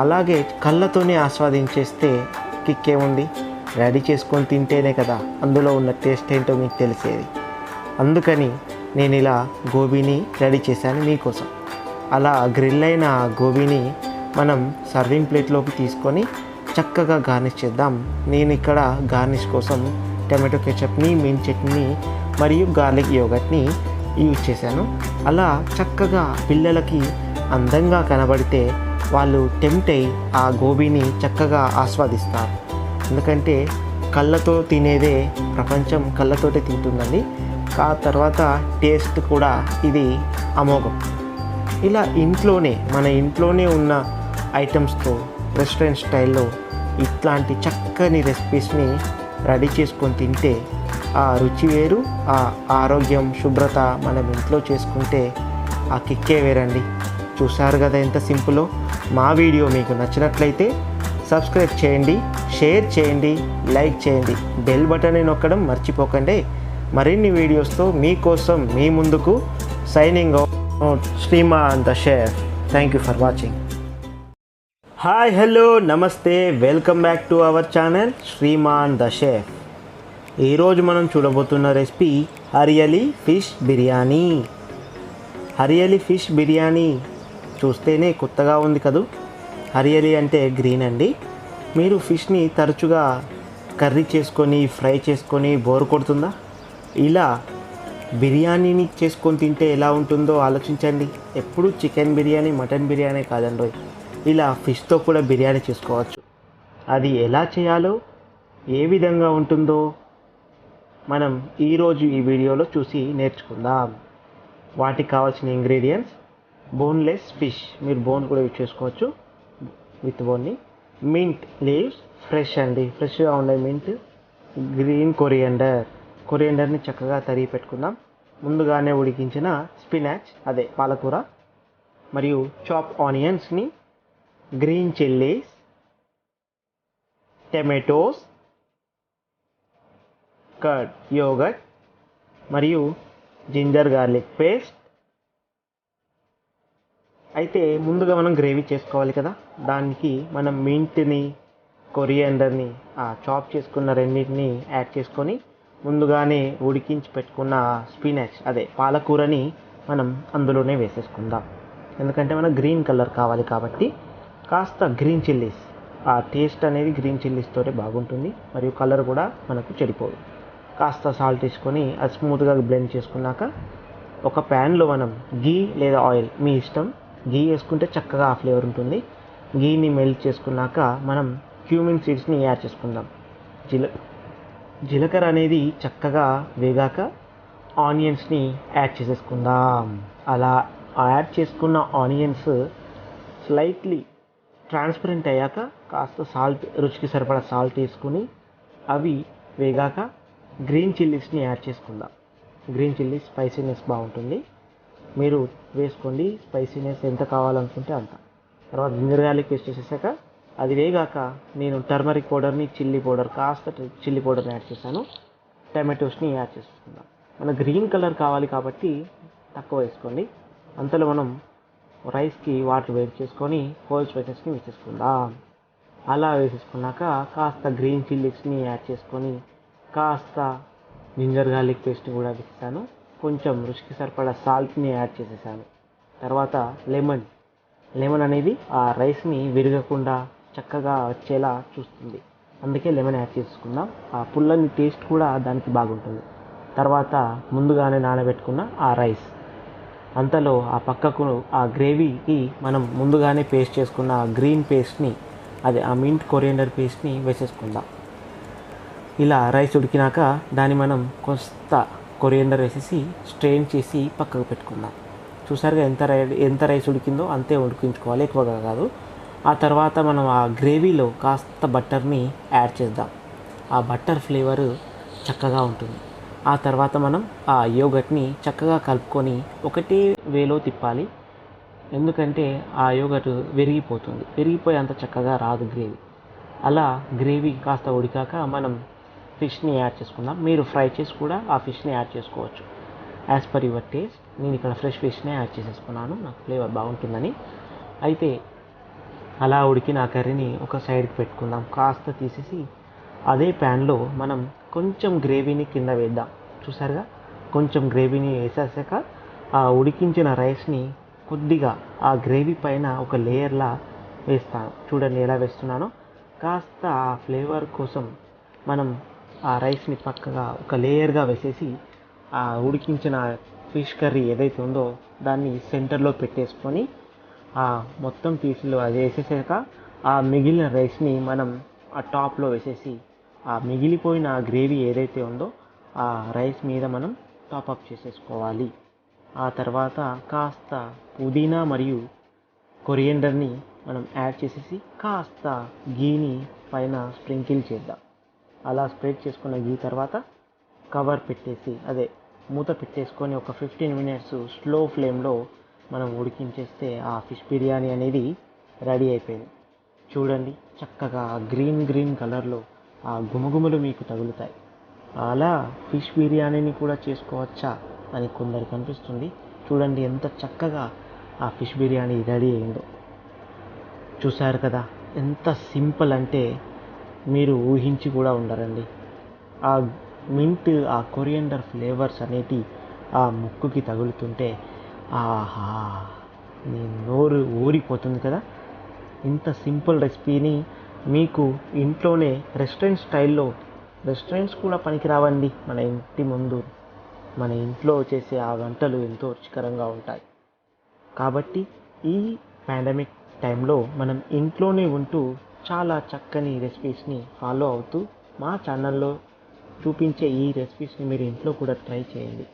అలాగే కళ్ళతోనే ఆస్వాదించేస్తే కిక్కేముంది, రెడీ చేసుకొని తింటేనే కదా అందులో ఉన్న టేస్ట్ ఏంటో మీకు తెలిసేది. అందుకని నేను ఇలా గోబీని రెడీ చేశాను మీకోసం. అలా గ్రిల్ అయిన గోబీని మనం సర్వింగ్ ప్లేట్లోకి తీసుకొని చక్కగా గార్నిష్ చేద్దాం. నేను ఇక్కడ గార్నిష్ కోసం టమాటో కెచప్ని, మింట్ చట్నీ మరియు గార్లిక్ యోగర్ట్ని యూజ్ చేశాను. అలా చక్కగా పిల్లలకి అందంగా కనబడితే వాళ్ళు టెంప్ట్ అయ్యి ఆ గోబీని చక్కగా ఆస్వాదిస్తారు. ఎందుకంటే కళ్ళతో తినేదే ప్రపంచం కళ్ళతోటే తింటుందండి. ఆ తర్వాత టేస్ట్ కూడా ఇది అమోఘం. ఇలా మన ఇంట్లోనే ఉన్న ఐటమ్స్తో రెస్టారెంట్ స్టైల్లో ఇట్లాంటి చక్కని రెసిపీస్ని రెడీ చేసుకొని తింటే ఆ రుచి వేరు, ఆ ఆరోగ్యం, శుభ్రత మనం ఇంట్లో చేసుకుంటే ఆ కిక్కే వేరండి. చూసారు కదా ఎంత సింపులో. మా వీడియో మీకు నచ్చినట్లయితే సబ్స్క్రైబ్ చేయండి, షేర్ చేయండి, లైక్ చేయండి, బెల్ బటన్ని నొక్కడం మర్చిపోకండి. మరిన్ని వీడియోస్తో మీకోసం మీ ముందుకు signing out Shriman the chef. Thank you for watching. Hi, hello, నమస్తే, welcome back to our channel Shriman the chef. ఈరోజు మనం చూడబోతున్న recipe hariyali fish biryani. Hariyali fish biryani చూస్తేనే కొత్తగా ఉంది కదూ. హరియలి అంటే గ్రీన్ అండి. మీరు ఫిష్ని తరచుగా కర్రీ చేసుకొని ఫ్రై చేసుకొని బోర్ కొడుతుందా? ఇలా బిర్యానీని చేసుకొని తింటే ఎలా ఉంటుందో ఆలోచించండి. ఎప్పుడు చికెన్ బిర్యానీ, మటన్ బిర్యానీ కాదండి, ఇలా ఫిష్తో కూడా బిర్యానీ చేసుకోవచ్చు. అది ఎలా చేయాలో, ఏ విధంగా ఉంటుందో మనం ఈరోజు ఈ వీడియోలో చూసి నేర్చుకుందాం. వాటికి కావాల్సిన ఇంగ్రీడియంట్స్: బోన్లెస్ ఫిష్, మీరు బోన్ కూడా యూజ్ చేసుకోవచ్చు విత్ బోన్ని. మింట్ లీవ్స్, ఫ్రెష్ అండి, ఫ్రెష్గా ఉండే మింట్. గ్రీన్ కొరియండర్ని చక్కగా తరిగి పెట్టుకుందాం. ముందుగానే ఉడికించిన స్పినాచ్, అదే పాలకూర, మరియు చాప్ ఆనియన్స్ని, green chillies, tomatoes, curd, yoghurt మరియు జింజర్ గార్లిక్ పేస్ట్. అయితే ముందుగా మనం గ్రేవీ చేసుకోవాలి కదా. దానికి మనం మింట్ని, కొరియండర్ని, చాప్ చేసుకున్న రెండింటిని యాడ్ చేసుకొని ముందుగానే ఉడికించి పెట్టుకున్న స్పినాచ్, అదే పాలకూరని మనం అందులోనే వేసేసుకుందాం. ఎందుకంటే మనకు గ్రీన్ కలర్ కావాలి కాబట్టి కాస్త గ్రీన్ చిల్లీస్, ఆ టేస్ట్ అనేది గ్రీన్ చిల్లీస్తోనే బాగుంటుంది, మరియు కలర్ కూడా మనకు చెడిపోదు. కాస్త సాల్ట్ వేసుకొని అది స్మూత్గా బ్లెండ్ చేసుకున్నాక ఒక ప్యాన్లో మనం గీ లేదా ఆయిల్, మీ ఇష్టం, గీ వేసుకుంటే చక్కగా ఆ ఫ్లేవర్ ఉంటుంది. గీని మెల్ట్ చేసుకున్నాక మనం క్యూమిన్ సీడ్స్ని యాడ్ చేసుకుందాం. జీలకర్ర అనేది చక్కగా వేగాక ఆనియన్స్ని యాడ్ చేసేసుకుందాం. అలా యాడ్ చేసుకున్న ఆనియన్స్ స్లైట్లీ ట్రాన్స్పరెంట్ అయ్యాక కాస్త సాల్ట్, రుచికి సరిపడా సాల్ట్ వేసుకుని అవి వేగాక గ్రీన్ చిల్లీస్ని యాడ్ చేసుకుందాం. గ్రీన్ చిల్లీస్ స్పైసీనెస్ బాగుంటుంది, మీరు వేసుకోండి. స్పైసీనెస్ ఎంత కావాలనుకుంటే అంత. తర్వాత జింజర్ గార్లిక్ పేస్ట్ వేసేసాక అది వేగాక నేను టర్మరిక్ పౌడర్ని, కాస్త చిల్లీ పౌడర్ని యాడ్ చేశాను. టమాటోస్ని యాడ్ చేసుకుందాం. మన గ్రీన్ కలర్ కావాలి కాబట్టి తక్కువ వేసుకోండి. అంతలో మనం రైస్కి వాటర్ వేడి చేసుకొని హోల్ స్పైసెస్ని వేసేసుకుందాం. అలా వేసేసుకున్నాక కాస్త గ్రీన్ చిల్లీస్ని యాడ్ చేసుకొని కాస్త జింజర్ గార్లిక్ పేస్ట్ కూడా వేసాను. కొంచెం రుచికి సరిపడా సాల్ట్ని యాడ్ చేసేసాను. తర్వాత లెమన్ అనేది ఆ రైస్ని విరగకుండా చక్కగా వచ్చేలా చూస్తుంది, అందుకే లెమన్ యాడ్ చేసుకుందాం. ఆ పుల్లని టేస్ట్ కూడా దానికి బాగుంటుంది. తర్వాత ముందుగానే నానబెట్టుకున్న ఆ రైస్, అంతలో ఆ పక్కకు ఆ గ్రేవీకి మనం ముందుగానే పేస్ట్ చేసుకున్న గ్రీన్ పేస్ట్ని, అదే ఆ మింట్ కొరియండర్ పేస్ట్ని వేసేసుకుందాం. ఇలా రైస్ ఉడికినాక దాన్ని మనం కొంత కొరియండర్ వేసేసి స్ట్రెయిన్ చేసి పక్కకు పెట్టుకుందాం. చూసారుగా ఎంత రైస్ ఉడికిందో అంతే ఉడికించుకోవాలి, ఎక్కువగా కాదు. ఆ తర్వాత మనం ఆ గ్రేవీలో కాస్త బట్టర్ని యాడ్ చేద్దాం. ఆ బట్టర్ ఫ్లేవర్ చక్కగా ఉంటుంది. ఆ తర్వాత మనం ఆ యోగర్ట్ని చక్కగా కలుపుకొని ఒకటే వేలో తిప్పాలి. ఎందుకంటే ఆ యోగర్ట్ విరిగిపోయి అంత చక్కగా రాదు గ్రేవీ. అలా గ్రేవీ కాస్త ఉడికాక మనం ఫిష్ని యాడ్ చేసుకుందాం. మీరు ఫ్రై చేసి కూడా ఆ ఫిష్ని యాడ్ చేసుకోవచ్చు, యాజ్ పర్ యువర్ టేస్ట్. నేను ఇక్కడ ఫ్రెష్ ఫిష్నే యాడ్ చేసేసుకున్నాను, నాకు ఫ్లేవర్ బాగుంటుందని. అయితే అలా ఉడికిన ఆ కర్రీని ఒక సైడ్కి పెట్టుకుందాం. కాస్త తీసేసి అదే ప్యాన్లో మనం కొంచెం గ్రేవీని కింద వేద్దాం. చూసారుగా, కొంచెం గ్రేవీని వేసేసాక ఆ ఉడికించిన రైస్ని కొద్దిగా ఆ గ్రేవీ పైన ఒక లేయర్లా వేస్తాను. చూడండి ఎలా వేస్తున్నానో. కాస్త ఆ ఫ్లేవర్ కోసం మనం ఆ రైస్ని పక్కగా ఒక లేయర్గా వేసేసి ఆ ఉడికించిన ఫిష్ కర్రీ ఏదైతే ఉందో దాన్ని సెంటర్లో పెట్టేసుకొని ఆ మొత్తం పీసులు అది వేసేసాక ఆ మిగిలిన రైస్ని మనం ఆ టాప్లో వేసేసి ఆ మిగిలిపోయిన గ్రేవీ ఏదైతే ఉందో ఆ రైస్ మీద మనం టాపప్ చేసేసుకోవాలి. ఆ తర్వాత కాస్త పుదీనా మరియు కొరియండర్ని మనం యాడ్ చేసేసి కాస్త గీని పైన స్ప్రింకిల్ చేద్దాం. అలా స్ప్రెడ్ చేసుకున్న గీ తర్వాత కవర్ పెట్టేసి, అదే మూత పెట్టేసుకొని ఒక 15 minutes స్లో ఫ్లేమ్లో మనం ఉడికించేస్తే ఆ ఫిష్ బిర్యానీ అనేది రెడీ అయిపోయింది. చూడండి చక్కగా గ్రీన్ కలర్లో ఆ గుమగుమలు మీకు తగులుతాయి. అలా ఫిష్ బిర్యానీని కూడా చేసుకోవచ్చా అని కొందరికి అనిపిస్తుంది. చూడండి ఎంత చక్కగా ఆ ఫిష్ బిర్యానీ రెడీ అయిందో. చూశారు కదా, ఎంత సింపుల్ అంటే మీరు ఊహించి కూడా ఉండరండి. ఆ మింట్, ఆ కొరియండర్ ఫ్లేవర్స్ అనేటి ఆ ముక్కుకి తగులుతుంటే ఆహా, నీ నోరు ఊరిపోతుంది కదా. ఇంత సింపుల్ రెసిపీని మీకు ఇంట్లోనే రెస్టారెంట్ స్టైల్లో, రెస్టారెంట్స్ కూడా పనికిరావండి, మన ఇంటి ముందు మన ఇంట్లో చేసే ఆ వంటలు ఎంతో రుచికరంగా ఉంటాయి. కాబట్టి ఈ పాండమిక్ టైంలో మనం ఇంట్లోనే ఉంటూ చాలా చక్కని రెసిపీస్ని ఫాలో అవుతూ మా ఛానల్లో చూపించే ఈ రెసిపీస్ని మీరు ఇంట్లో కూడా ట్రై చేయండి.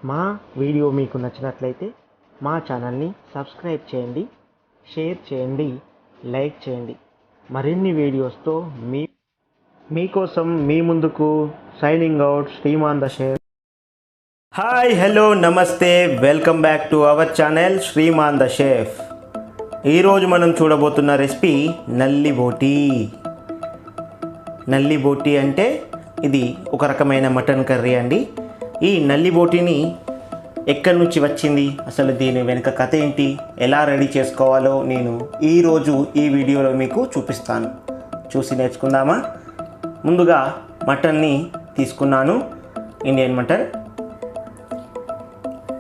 మా వీడియో మీకు నచ్చినట్లయితే మా ఛానల్ని సబ్స్క్రైబ్ చేయండి, షేర్ చేయండి, లైక్ చేయండి. మరిన్ని వీడియోస్తో మీకోసం మీ ముందుకు signing out, Shriman the chef. Hi, hello, నమస్తే, welcome back to our channel Shriman the chef. ఈరోజు మనం చూడబోతున్న రెసిపీ నల్లి బోటీ. నల్లి బోటీ అంటే ఇది ఒక రకమైన మటన్ కర్రీ అండి. ఈ నల్లి బోటీని ఎక్కడి నుంచి వచ్చింది, అసలు దీని వెనుక కథ ఏంటి, ఎలా రెడీ చేసుకోవాలో నేను ఈరోజు ఈ వీడియోలో మీకు చూపిస్తాను. చూసి నేర్చుకుందామా? ముందుగా మటన్ని తీసుకున్నాను, Indian mutton,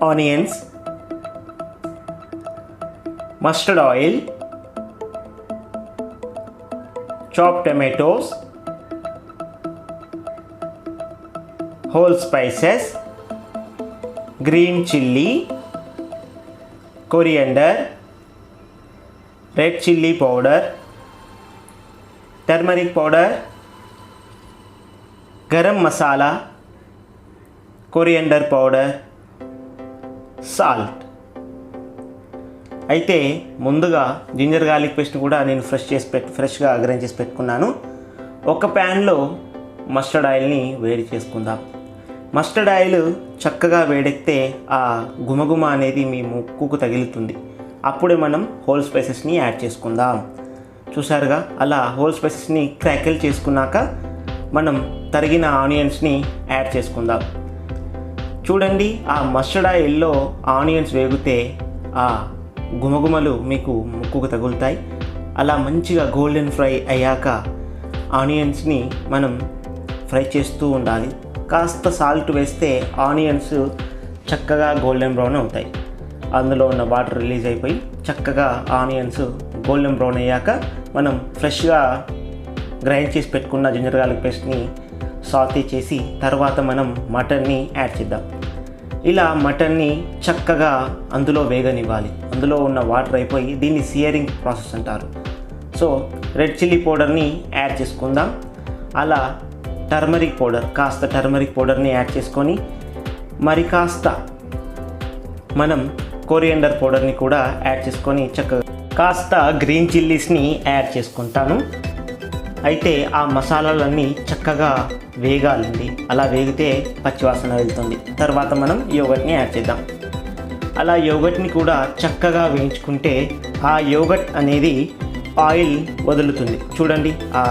onions, mustard oil, chopped tomatoes, whole spices, green chilli, coriander, red chilli powder, turmeric powder, garam masala, coriander powder, salt. అయితే ముందుగా జింజర్ గార్లిక్ పేస్ట్ కూడా నేను ఫ్రెష్గా గ్రైండ్ చేసి పెట్టుకున్నాను. ఒక ప్యాన్లో మస్టర్డ్ ఆయిల్ని వేడి చేసుకుందాం. మస్టర్డ్ ఆయిల్ చక్కగా వేడెక్కితే ఆ గుమగుమ అనేది మీ ముక్కుకు తగులుతుంది. అప్పుడే మనం హోల్ స్పైసెస్ని యాడ్ చేసుకుందాం. చూసారుగా, అలా హోల్ స్పైసెస్ని క్రాకిల్ చేసుకున్నాక మనం తరిగిన ఆనియన్స్ని యాడ్ చేసుకుందాం. చూడండి, ఆ మస్టర్డ్ ఆయిల్లో ఆనియన్స్ వేగితే ఆ గుమగుమలు మీకు ముక్కుకు తగులుతాయి. అలా మంచిగా గోల్డెన్ ఫ్రై అయ్యాక ఆనియన్స్ని మనం ఫ్రై చేస్తూ ఉండాలి. కాస్త సాల్ట్ వేస్తే ఆనియన్స్ చక్కగా గోల్డెన్ బ్రౌన్ అవుతాయి. అందులో ఉన్న వాటర్ రిలీజ్ అయిపోయి చక్కగా ఆనియన్స్ గోల్డెన్ బ్రౌన్ అయ్యాక మనం ఫ్రెష్గా గ్రైండ్ చేసి పెట్టుకున్న జింజర్ గార్లిక్ పేస్ట్ని సాతే చేసి తర్వాత మనం మటన్ని యాడ్ చేద్దాం. ఇలా మటన్ని చక్కగా అందులో వేగనివ్వాలి. అందులో ఉన్న వాటర్ అయిపోయి దీన్ని సియరింగ్ ప్రాసెస్ అంటారు. సో రెడ్ చిల్లీ పౌడర్ని యాడ్ చేసుకుందాం. అలా కాస్త టర్మరిక్ పౌడర్ని యాడ్ చేసుకొని మరి మనం కొరియండర్ పౌడర్ని కూడా యాడ్ చేసుకొని చక్కగా కాస్త గ్రీన్ చిల్లీస్ని యాడ్ చేసుకుంటాను. అయితే ఆ మసాలాలన్నీ చక్కగా వేగాలండి. అలా వేగితే పచ్చివాసన వెళ్తుంది. తర్వాత మనం యోగర్ట్ని యాడ్ చేద్దాం. అలా యోగర్ట్ని కూడా చక్కగా వేయించుకుంటే ఆ యోగర్ట్ అనేది ఆయిల్ వదులుతుంది. చూడండి, ఆ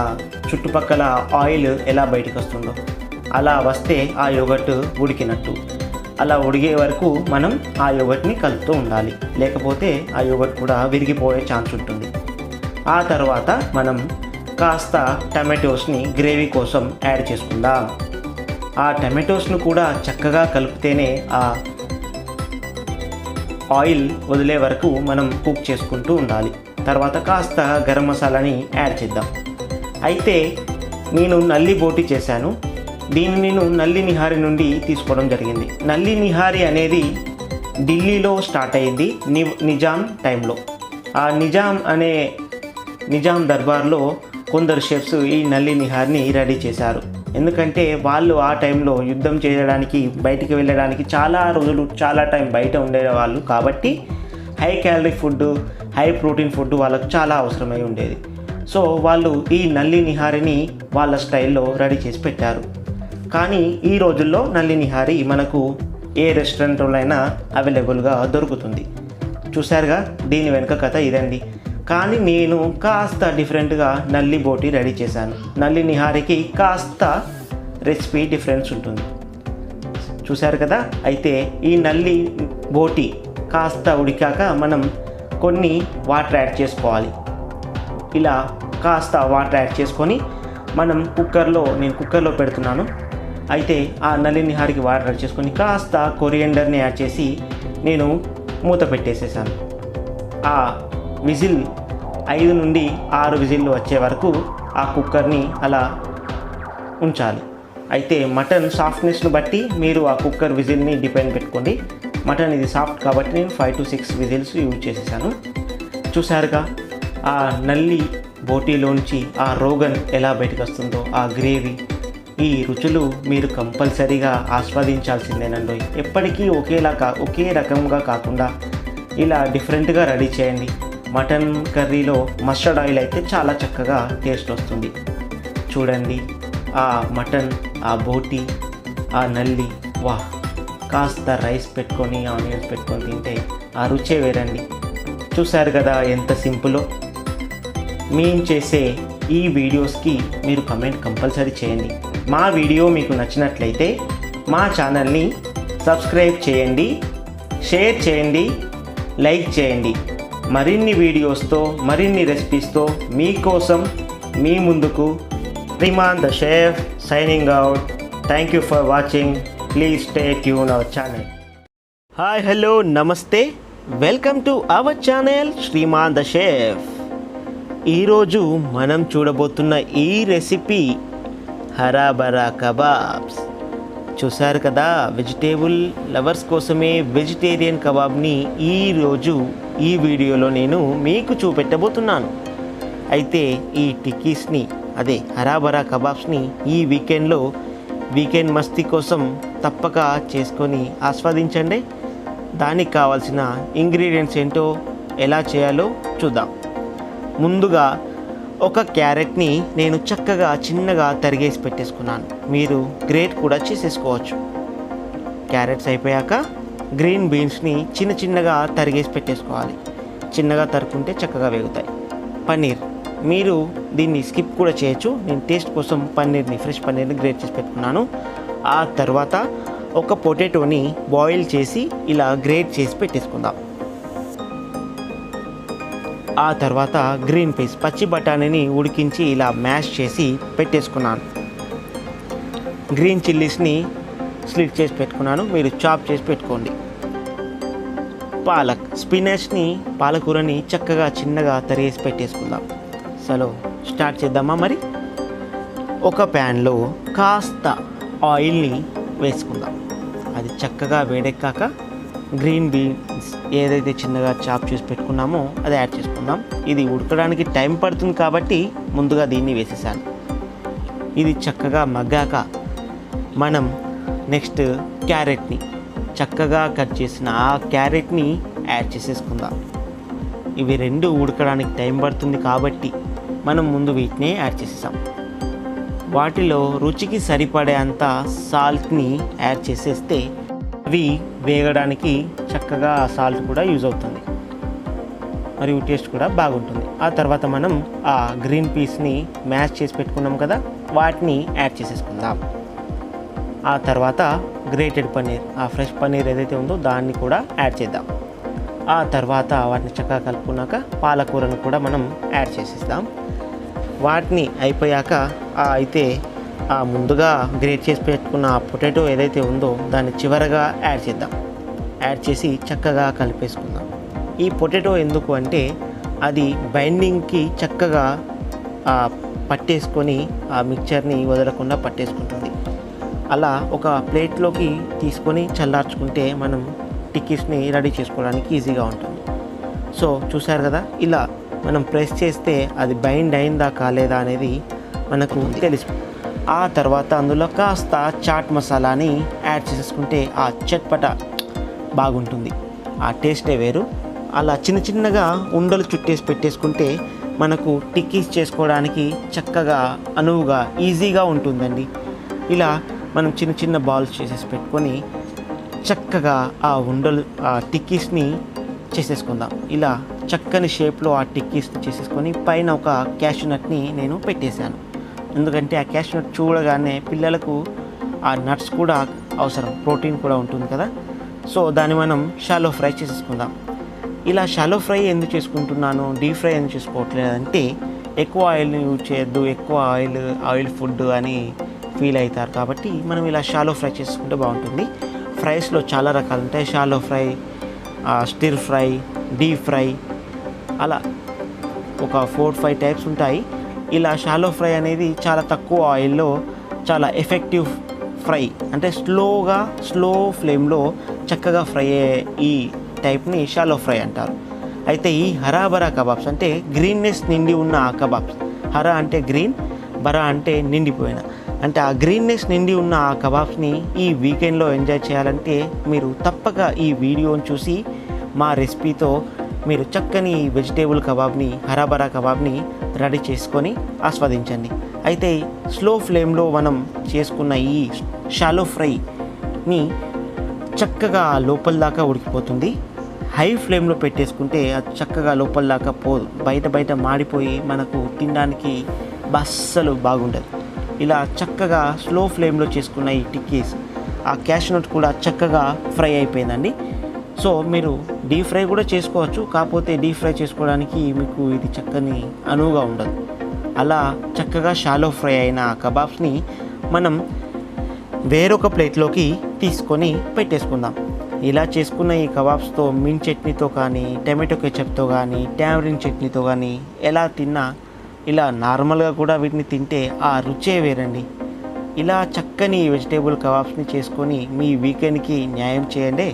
చుట్టుపక్కల ఆయిల్ ఎలా బయటకు వస్తుందో. అలా వస్తే ఆ యోగర్ట్ ఉడికినట్టు. అలా ఉడికే వరకు మనం ఆ యోగర్ట్ని కలుపుతూ ఉండాలి, లేకపోతే ఆ యోగర్ట్ కూడా విరిగిపోయే ఛాన్స్ ఉంటుంది. ఆ తర్వాత మనం కాస్త టమాటోస్ని గ్రేవీ కోసం యాడ్ చేసుకుందాం. ఆ టమాటోస్ను కూడా చక్కగా కలిపితేనే ఆ ఆయిల్ వదిలే వరకు మనం కుక్ చేసుకుంటూ ఉండాలి. తర్వాత కాస్త గరం మసాలాని యాడ్ చేద్దాం. అయితే నేను నల్లి బోటీ చేశాను. దీన్ని నేను నల్లి నిహారి నుండి తీసుకోవడం జరిగింది. నల్లి నిహారి అనేది ఢిల్లీలో స్టార్ట్ అయింది నిజాం టైంలో. ఆ నిజాం దర్బార్లో కొందరు షెఫ్స్ ఈ నల్లి నిహారిని రెడీ చేశారు. ఎందుకంటే వాళ్ళు ఆ టైంలో యుద్ధం చేయడానికి, బయటికి వెళ్ళడానికి చాలా టైం బయట ఉండేవాళ్ళు. కాబట్టి high calorie food, high protein food వాళ్ళకు చాలా అవసరమై ఉండేది. సో వాళ్ళు ఈ నల్లి నిహారిని వాళ్ళ స్టైల్లో రెడీ చేసి పెట్టారు. కానీ ఈ రోజుల్లో నల్లి నిహారి మనకు ఏ రెస్టారెంట్లో అయినా అవైలబుల్గా దొరుకుతుంది. చూసారుగా దీని వెనుక కథ ఇదండి. కానీ నేను కాస్త డిఫరెంట్గా నల్లి బోటి రెడీ చేశాను. నల్లి నిహారికి కాస్త రెసిపీ డిఫరెన్స్ ఉంటుంది, చూశారు కదా. అయితే ఈ నల్లి బోటి కాస్త ఉడికాక మనం కొన్ని వాటర్ యాడ్ చేసుకోవాలి. ఇలా కాస్త వాటర్ యాడ్ చేసుకొని మనం నేను కుక్కర్లో పెడుతున్నాను. అయితే ఆ నల్లి నిహారికి వాటర్ యాడ్ చేసుకొని కాస్త కొరియండర్ని యాడ్ చేసి నేను మూత పెట్టేసేసాను. ఆ విజిల్ 5 నుండి 6 విజిల్లు వచ్చే వరకు ఆ కుక్కర్ని అలా ఉంచాలి. అయితే మటన్ సాఫ్ట్నెస్ను బట్టి మీరు ఆ కుక్కర్ విజిల్ని డిపెండ్ పెట్టుకోండి. మటన్ ఇది సాఫ్ట్ కాబట్టి నేను 5 to 6 విజిల్స్ యూజ్ చేసేసాను. చూసారుగా ఆ నల్లి బోటీలోంచి ఆ రోగన్ ఎలా బయటకు వస్తుందో, ఆ గ్రేవీ, ఈ రుచులు మీరు కంపల్సరీగా ఆస్వాదించాల్సిందేనండి. ఎప్పటికీ ఒకే రకంగా కాకుండా ఇలా డిఫరెంట్గా రెడీ చేయండి. మటన్ కర్రీలో మస్టర్డ్ ఆయిల్ అయితే చాలా చక్కగా టేస్ట్ వస్తుంది. చూడండి ఆ మటన్, ఆ బోటి, ఆ నల్లి, వాహ్! కాస్త రైస్ పెట్టుకొని ఆనియన్స్ పెట్టుకొని తింటే ఆ రుచే వేరండి. చూసారు కదా ఎంత సింపులో. మేము చేసే ఈ వీడియోస్కి మీరు కమెంట్ కంపల్సరీ చేయండి. మా వీడియో మీకు నచ్చినట్లయితే మా ఛానల్ని సబ్స్క్రైబ్ చేయండి, షేర్ చేయండి, లైక్ చేయండి. మరిన్ని వీడియోస్తో, మరిన్ని రెసిపీస్తో మీకోసం మీ ముందుకు Shriman the chef signing out. Thank you for watching. Please stay tuned our channel. Hi, hello, namaste. Welcome to our channel Shriman the chef. ఈరోజు మనం చూడబోతున్న ఈ రెసిపీ హరాబరా కబాబ్స్. చూసారు కదా, వెజిటేబుల్ లవర్స్ కోసమే వెజిటేరియన్ కబాబ్ని ఈరోజు ఈ వీడియోలో నేను మీకు చూపెట్టబోతున్నాను. అయితే ఈ టిక్కీస్ని, అదే హరాబరా కబాబ్స్ని ఈ వీకెండ్ మస్తీ కోసం తప్పక చేసుకొని ఆస్వాదించండి. దానికి కావాల్సిన ఇంగ్రీడియంట్స్ ఏంటో, ఎలా చేయాలో చూద్దాం. ముందుగా ఒక క్యారెట్ని నేను చక్కగా చిన్నగా తరిగేసి పెట్టేసుకున్నాను. మీరు గ్రేట్ కూడా చేసేసుకోవచ్చు. క్యారెట్స్ అయిపోయాక గ్రీన్ బీన్స్ని చిన్నగా తరిగేసి పెట్టేసుకోవాలి. చిన్నగా తరుక్కుంటే చక్కగా వేగుతాయి. పన్నీర్, మీరు దీన్ని స్కిప్ కూడా చేయొచ్చు. నేను టేస్ట్ కోసం ఫ్రెష్ పన్నీర్ని గ్రేట్ చేసి పెట్టుకున్నాను. ఆ తర్వాత ఒక పొటాటోని బాయిల్ చేసి ఇలా గ్రేట్ చేసి పెట్టేసుకుందాం. ఆ తర్వాత గ్రీన్ పీస్, పచ్చి బఠానీని ఉడికించి ఇలా మ్యాష్ చేసి పెట్టేసుకున్నాను. గ్రీన్ చిల్లీస్ని స్లిట్ చేసి పెట్టుకున్నాను, మీరు చాప్ చేసి పెట్టుకోండి. పాలకూరని చక్కగా చిన్నగా తరిగేసి పెట్టేసుకుందాం. చలో స్టార్ట్ చేద్దామా మరి. ఒక ప్యాన్లో కాస్త ఆయిల్ని వేసుకుందాం. అది చక్కగా వేడెక్కాక గ్రీన్ బీన్స్ ఏదైతే చిన్నగా చాప్ చేసి పెట్టుకున్నామో అది యాడ్ చేసుకుందాం. ఇది ఉడకడానికి టైం పడుతుంది కాబట్టి ముందుగా దీన్ని వేసేసాను. ఇది చక్కగా మగ్గాక మనం నెక్స్ట్ క్యారెట్ని, చక్కగా కట్ చేసిన ఆ క్యారెట్ని యాడ్ చేసేసుకుందాం. ఇవి రెండు ఉడకడానికి టైం పడుతుంది కాబట్టి మనం ముందు వీటిని యాడ్ చేసేసాం. వాటిలో రుచికి సరిపడేంత సాల్ట్ని యాడ్ చేసేస్తే అవి వేగడానికి చక్కగా ఆ సాల్ట్ కూడా యూజ్ అవుతుంది, మరియు టేస్ట్ కూడా బాగుంటుంది. ఆ తర్వాత మనం ఆ గ్రీన్ పీస్ని మ్యాష్ చేసి పెట్టుకున్నాం కదా, వాటిని యాడ్ చేసేసుకుందాం. ఆ తర్వాత గ్రేటెడ్ పన్నీర్, ఆ ఫ్రెష్ పన్నీర్ ఏదైతే ఉందో దాన్ని కూడా యాడ్ చేద్దాం. ఆ తర్వాత వాటిని చక్కగా కలుపుకున్నాక పాలకూరను కూడా మనం యాడ్ చేసేద్దాం. వాటిని అయిపోయాక అయితే ఆ ముందుగా గ్రేట్ చేసి పెట్టుకున్న ఆ పొటాటో ఏదైతే ఉందో దాన్ని చివరగా యాడ్ చేద్దాం. యాడ్ చేసి చక్కగా కలిపేసుకుందాం. ఈ పొటాటో ఎందుకు అంటే అది బైండింగ్కి చక్కగా పట్టేసుకొని ఆ మిక్చర్ని వదలకుండా పట్టేసుకుంటుంది. అలా ఒక ప్లేట్లోకి తీసుకొని చల్లార్చుకుంటే మనం టిక్కీస్ని రెడీ చేసుకోవడానికి ఈజీగా ఉంటుంది. సో చూసారు కదా, ఇలా మనం ప్రెస్ చేస్తే అది బైండ్ అయిందా కాలేదా అనేది మనకు తెలుసు. ఆ తర్వాత అందులో కాస్త చాట్ మసాలాని యాడ్ చేసుకుంటే ఆ చట్పట బాగుంటుంది, ఆ టేస్టే వేరు. అలా చిన్నగా ఉండలు చుట్టేసి పెట్టేసుకుంటే మనకు టిక్కీస్ చేసుకోవడానికి చక్కగా అనువుగా ఈజీగా ఉంటుందండి. ఇలా మనం చిన్న బాల్స్ చేసేసి పెట్టుకొని చక్కగా ఆ ఉండలు, ఆ టిక్కీస్ని చేసేసుకుందాం. ఇలా చక్కని షేప్లో ఆ టిక్కీస్ని చేసేసుకొని పైన ఒక క్యాష్యూ నట్ని నేను పెట్టేశాను. ఎందుకంటే ఆ క్యాష్యూ నట్ చూడగానే పిల్లలకు ఆ నట్స్ కూడా అవసరం, ప్రోటీన్ కూడా ఉంటుంది కదా. సో దాన్ని మనం షాలో ఫ్రై చేసేసుకుందాం. ఇలా షాలో ఫ్రై ఎందుకు చేసుకుంటున్నాను, డీప్ ఫ్రై ఎందుకు చేసుకోవట్లేదంటే ఎక్కువ ఆయిల్ని యూజ్ చేయొద్దు, ఎక్కువ ఆయిల్ ఫుడ్ అని ఫీల్ అవుతారు. కాబట్టి మనం ఇలా షాలో ఫ్రై చేసుకుంటే బాగుంటుంది. ఫ్రైస్లో చాలా రకాలు ఉంటాయి. Shallow fry, stir fry, deep fry, అలా ఒక 4-5 టైప్స్ ఉంటాయి. ఇలా షాలో ఫ్రై అనేది చాలా తక్కువ ఆయిల్లో చాలా ఎఫెక్టివ్ ఫ్రై, అంటే స్లో ఫ్లేమ్లో చక్కగా ఫ్రై అయ్యే ఈ టైప్ని షాలో ఫ్రై అంటారు. అయితే ఈ హరాబరా కబాబ్స్ అంటే గ్రీన్నెస్ నిండి ఉన్న ఆ కబాబ్స్, హరా అంటే గ్రీన్, బరా అంటే నిండిపోయిన, అంటే ఆ గ్రీన్నెస్ నిండి ఉన్న ఆ కబాబ్స్ని ఈ వీకెండ్లో ఎంజాయ్ చేయాలంటే మీరు తప్పక ఈ వీడియోని చూసి మా రెసిపీతో మీరు చక్కని వెజిటేబుల్ కబాబ్ని, హరాబరా కబాబ్ని రెడీ చేసుకొని ఆస్వాదించండి. అయితే స్లో ఫ్లేమ్లో మనం చేసుకున్న ఈ షాలో ఫ్రైని చక్కగా లోపల దాకా ఉడికిపోతుంది. హై ఫ్లేమ్లో పెట్టేసుకుంటే అది చక్కగా లోపల దాకా పోదు, బయట మాడిపోయి మనకు తినడానికి అస్సలు బాగుండదు. ఇలా చక్కగా స్లో ఫ్లేమ్లో చేసుకున్న ఈ టిక్కీస్, ఆ క్యాష్యూ నట్ కూడా చక్కగా ఫ్రై అయిపోయిందండి. సో మీరు డీప్ ఫ్రై కూడా చేసుకోవచ్చు, కాకపోతే డీప్ ఫ్రై చేసుకోవడానికి మీకు ఇది చక్కని అనువుగా ఉండదు. అలా చక్కగా షాలో ఫ్రై అయిన కబాబ్స్ని మనం వేరొక ప్లేట్లోకి తీసుకొని పెట్టేసుకుందాం. ఇలా చేసుకున్న ఈ కబాబ్స్తో మింట్ చట్నీతో కానీ, టమాటో కెచప్తో కానీ, టామరిన్ చట్నీతో కానీ ఎలా తిన్నా, ఇలా నార్మల్గా కూడా వీటిని తింటే ఆ రుచే వేరండి. ఇలా చక్కని వెజిటేబుల్ కబాబ్స్ని చేసుకొని మీ వీకెండ్కి న్యాయం చేయండి.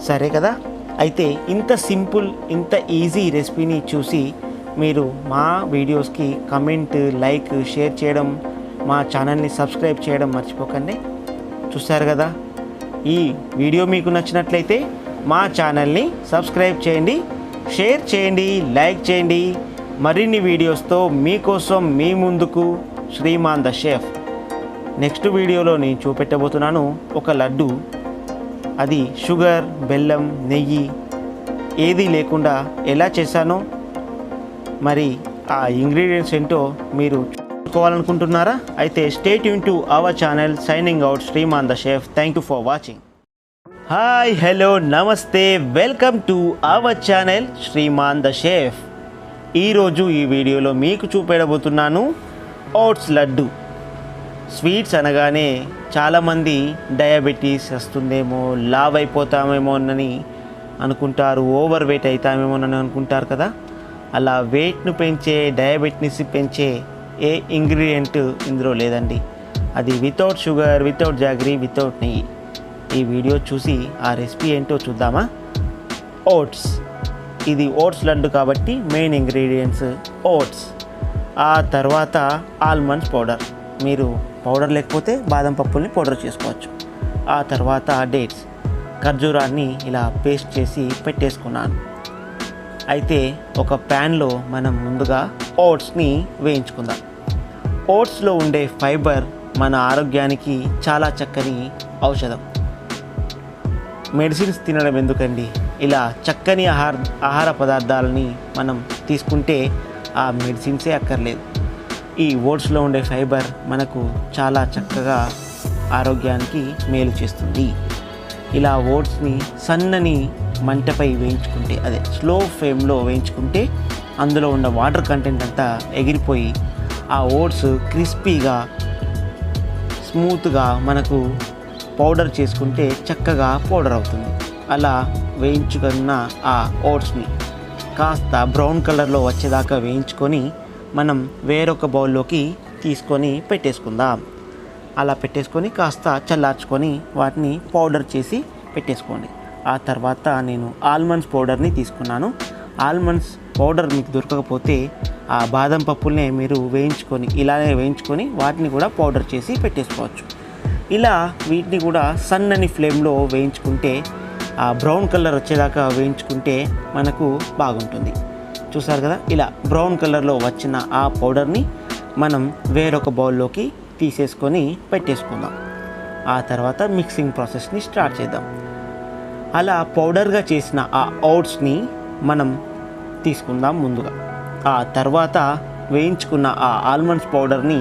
సరే కదా. అయితే ఇంత సింపుల్, ఇంత ఈజీ రెసిపీని చూసి మీరు మా వీడియోస్కి కమెంట్, లైక్, షేర్ చేయడం, మా ఛానల్ని సబ్స్క్రైబ్ చేయడం మర్చిపోకండి. చూస్తారు కదా, ఈ వీడియో మీకు నచ్చినట్లయితే మా ఛానల్ని సబ్స్క్రైబ్ చేయండి, షేర్ చేయండి, లైక్ చేయండి. మరిన్ని వీడియోస్తో మీకోసం మీ ముందుకు శ్రీమాన్ ద షెఫ్. నెక్స్ట్ వీడియోలో నేను చూపెట్టబోతున్నాను ఒక లడ్డు. అది షుగర్, బెల్లం, నెయ్యి ఏదీ లేకుండా ఎలా చేశానో, మరి ఆ ఇంగ్రీడియంట్స్ ఏంటో మీరు చూసుకోవాలనుకుంటున్నారా? అయితే stay tune to our channel. Signing out, Shriman the chef. Thank you for watching. Hi, hello, నమస్తే, welcome to our channel Shriman the chef. ఈరోజు ఈ వీడియోలో మీకు చూపెట్టబోతున్నాను ఓట్స్ లడ్డు. స్వీట్స్ అనగానే చాలామంది డయాబెటీస్ వస్తుందేమో, లావ్ అయిపోతామేమోనని అనుకుంటారు, ఓవర్ వెయిట్ అవుతామేమోనని అనుకుంటారు కదా. అలా వెయిట్ను పెంచే, డయాబెటీస్ పెంచే ఏ ఇంగ్రీడియంట్ ఇందులో లేదండి. అది without sugar, without jaggery, without నెయ్యి. ఈ వీడియో చూసి ఆ రెసిపీ ఏంటో చూద్దామా. ఓట్స్. ఇది ఓట్స్ లడ్డు కాబట్టి మెయిన్ ఇంగ్రీడియంట్స్ ఓట్స్. ఆ తర్వాత ఆల్మండ్స్ పౌడర్, మీరు పౌడర్ లేకపోతే బాదం పప్పుల్ని పౌడర్ చేసుకోవచ్చు. ఆ తర్వాత డేట్స్, ఖర్జూరాన్ని ఇలా పేస్ట్ చేసి పెట్టేసుకున్నాను. అయితే ఒక ప్యాన్లో మనం ముందుగా ఓట్స్ని వేయించుకుందాం. ఓట్స్లో ఉండే ఫైబర్ మన ఆరోగ్యానికి చాలా చక్కని ఔషధం. మెడిసిన్స్ తినడం ఎందుకండి, ఇలా చక్కని ఆహార పదార్థాలని మనం తీసుకుంటే ఆ మెడిసిన్సే అక్కర్లేదు. ఈ ఓట్స్లో ఉండే ఫైబర్ మనకు చాలా చక్కగా ఆరోగ్యానికి మేలు చేస్తుంది. ఇలా ఓట్స్ని సన్నని మంటపై వేయించుకుంటే, అదే స్లో ఫ్లేమ్లో వేయించుకుంటే అందులో ఉన్న వాటర్ కంటెంట్ అంతా ఎగిరిపోయి ఆ ఓట్స్ క్రిస్పీగా, స్మూత్గా మనకు పౌడర్ చేసుకుంటే చక్కగా పౌడర్ అవుతుంది. అలా వేయించుకున్న ఆ ఓట్స్ని కాస్త బ్రౌన్ కలర్లో వచ్చేదాకా వేయించుకొని మనం వేరొక బౌల్లోకి తీసుకొని పెట్టేసుకుందాం. అలా పెట్టేసుకొని కాస్త చల్లార్చుకొని వాటిని పౌడర్ చేసి పెట్టేసుకోండి. ఆ తర్వాత నేను ఆల్మండ్స్ పౌడర్ని తీసుకున్నాను. ఆల్మండ్స్ పౌడర్ మీకు దొరకకపోతే ఆ బాదం పప్పుల్ని మీరు ఇలానే వేయించుకొని వాటిని కూడా పౌడర్ చేసి పెట్టేసుకోవచ్చు. ఇలా వీటిని కూడా సన్నని ఫ్లేమ్లో వేయించుకుంటే, ఆ బ్రౌన్ కలర్ వచ్చేదాకా వేయించుకుంటే మనకు బాగుంటుంది. చూసారు కదా, ఇలా బ్రౌన్ కలర్లో వచ్చిన ఆ పౌడర్ని మనం వేరొక బౌల్లోకి తీసేసుకొని పెట్టేసుకుందాం. ఆ తర్వాత మిక్సింగ్ ప్రాసెస్ని స్టార్ట్ చేద్దాం. అలా పౌడర్గా చేసిన ఆ ఓట్స్ని మనం తీసుకుందాం ముందుగా. ఆ తర్వాత వేయించుకున్న ఆ ఆల్మండ్స్ పౌడర్ని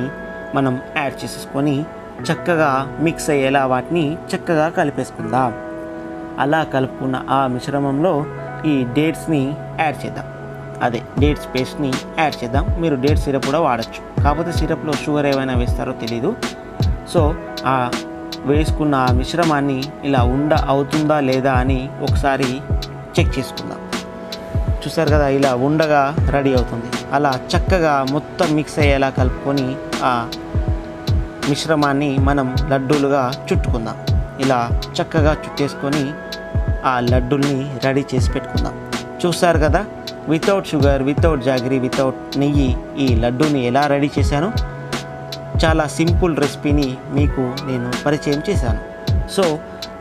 మనం యాడ్ చేసేసుకొని చక్కగా మిక్స్ అయ్యేలా వాటిని చక్కగా కలిపేసుకుందాం. అలా కలుపుకున్న ఆ మిశ్రమంలో ఈ డేట్స్ని యాడ్ చేద్దాం. అదే డేట్స్ పేస్ట్ని యాడ్ చేద్దాం. మీరు డేట్ సిరప్ కూడా వాడచ్చు, కాకపోతే సిరప్లో షుగర్ ఏమైనా వేస్తారో తెలీదు. సో ఆ వేసుకున్న ఆ మిశ్రమాన్ని ఇలా అవుతుందా లేదా అని ఒకసారి చెక్ చేసుకుందాం. చూసారు కదా, ఇలా ఉండగా రెడీ అవుతుంది. అలా చక్కగా మొత్తం మిక్స్ అయ్యేలా కలుపుకొని ఆ మిశ్రమాన్ని మనం లడ్డూలుగా చుట్టుకుందాం. ఇలా చక్కగా చుట్టేసుకొని ఆ లడ్డూల్ని రెడీ చేసి పెట్టుకుందాం. చూసారు కదా, without sugar, without jaggery, without నెయ్యి ఈ లడ్డూని ఎలా రెడీ చేశాను. చాలా సింపుల్ రెసిపీని మీకు నేను పరిచయం చేశాను. సో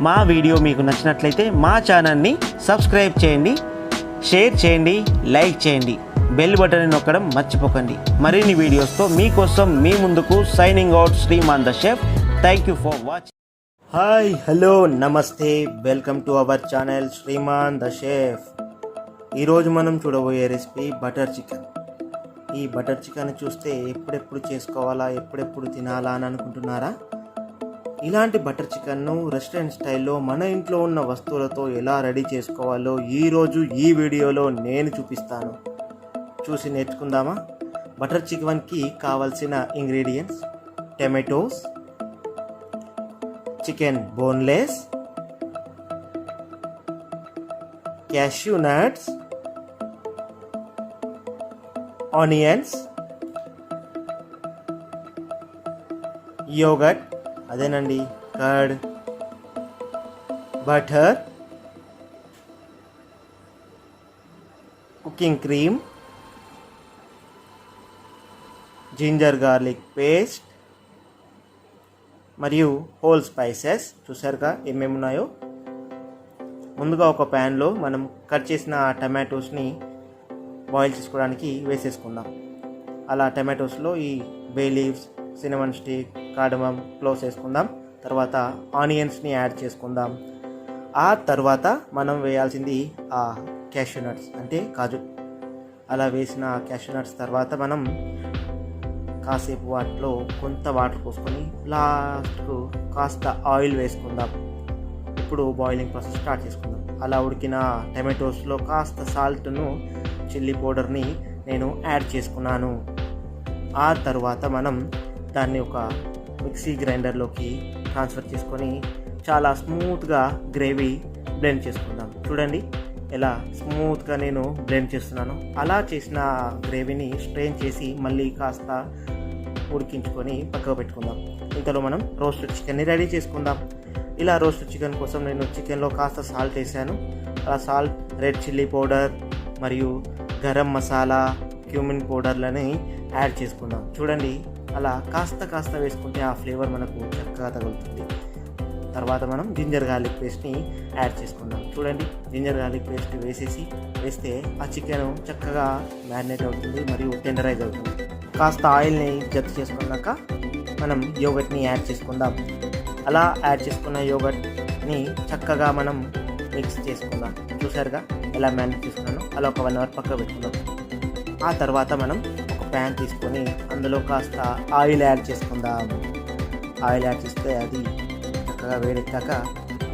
మా వీడియో మీకు నచ్చినట్లయితే మా ఛానల్ని సబ్స్క్రైబ్ చేయండి, షేర్ చేయండి, లైక్ చేయండి, బెల్ బటన్ నొక్కడం మర్చిపోకండి. మరిన్ని వీడియోస్తో మీకోసం మీ ముందుకు signing out Shriman the chef. Thank you for watching. Hi, hello, నమస్తే, welcome to our channel Shriman the chef. ఈరోజు మనం చూడబోయే రెసిపీ బటర్ చికెన్. ఈ బటర్ చికెన్ చూస్తే ఎప్పుడెప్పుడు చేసుకోవాలా, ఎప్పుడెప్పుడు తినాలా అని అనుకుంటున్నారా? ఇలాంటి బటర్ చికెన్ను రెస్టారెంట్ స్టైల్లో మన ఇంట్లో ఉన్న వస్తువులతో ఎలా రెడీ చేసుకోవాలో ఈరోజు ఈ వీడియోలో నేను చూపిస్తాను. చూసి నేర్చుకుందామా? బటర్ చికెన్కి కావాల్సిన ingredients: tomatoes, chicken boneless, cashew nuts, onions, yoghurt, అదేనండి curd, butter, cooking cream, ginger garlic paste మరియు హోల్ స్పైసెస్. చూసారుగా ఏమేమి ఉన్నాయో. ముందుగా ఒక ప్యాన్లో మనం కట్ చేసిన టమాటోస్ని బాయిల్ చేసుకోవడానికి వేసేసుకుందాం. అలా టమాటోస్లో ఈ bay leaves, cinnamon stick, cardamom, cloves వేసుకుందాం. తర్వాత ఆనియన్స్ని యాడ్ చేసుకుందాం. ఆ తర్వాత మనం వేయాల్సింది ఆ క్యాష్యూ నట్స్ అంటే కాజు. అలా వేసిన క్యాష్యూ నట్స్ తర్వాత మనం కాసేపు వాటిలో కొంత వాటర్ పోసుకొని లాస్ట్కు కాస్త ఆయిల్ వేసుకుందాం. ఇప్పుడు బాయిలింగ్ ప్రాసెస్ స్టార్ట్ చేసుకుందాం. అలా ఉడికిన టమాటోస్లో కాస్త సాల్ట్ను, చిల్లీ పౌడర్ని నేను యాడ్ చేసుకున్నాను. ఆ తర్వాత మనం దాన్ని ఒక మిక్సీ గ్రైండర్లోకి ట్రాన్స్ఫర్ చేసుకొని చాలా స్మూత్గా గ్రేవీ బ్లెండ్ చేసుకుందాం. చూడండి ఎలా స్మూత్గా నేను బ్లెండ్ చేస్తున్నాను. అలా చేసిన గ్రేవీని స్ట్రెయిన్ చేసి మళ్ళీ కాస్త ఉడికించుకొని పక్కకు పెట్టుకుందాం. ఇంతలో మనం రోస్టెడ్ చికెన్ని రెడీ చేసుకుందాం. ఇలా రోస్టెడ్ చికెన్ కోసం నేను చికెన్లో కాస్త సాల్ట్ వేసాను. అలా సాల్ట్, రెడ్ చిల్లీ పౌడర్ మరియు గరం మసాలా, క్యూమిన్ పౌడర్లని యాడ్ చేసుకుందాం. చూడండి అలా కాస్త వేసుకుంటే ఆ ఫ్లేవర్ మనకు చక్కగా తగులుతుంది. తర్వాత మనం జింజర్ గార్లిక్ పేస్ట్ని యాడ్ చేసుకుందాం. చూడండి జింజర్ గార్లిక్ పేస్ట్ వేస్తే ఆ చికెన్ చక్కగా మ్యారినేట్ అవుతుంది మరియు టెండరైజ్ అవుతుంది. కాస్త ఆయిల్ని జత చేసుకున్నాక మనం యోగర్ట్ని యాడ్ చేసుకుందాం. అలా యాడ్ చేసుకున్న యోగర్ట్ని చక్కగా మనం మిక్స్ చేసుకుందాం. చూసారుగా ఎలా మ్యారినేట్ చేసుకున్నాను. అలా ఒక 1 అవర్ పక్కకు పెట్టుకుందాం. ఆ తర్వాత మనం ఒక ప్యాన్ తీసుకొని అందులో కాస్త ఆయిల్ యాడ్ చేసుకుందాం. ఆయిల్ యాడ్ చేస్తే అది చక్కగా వేడెక్కాక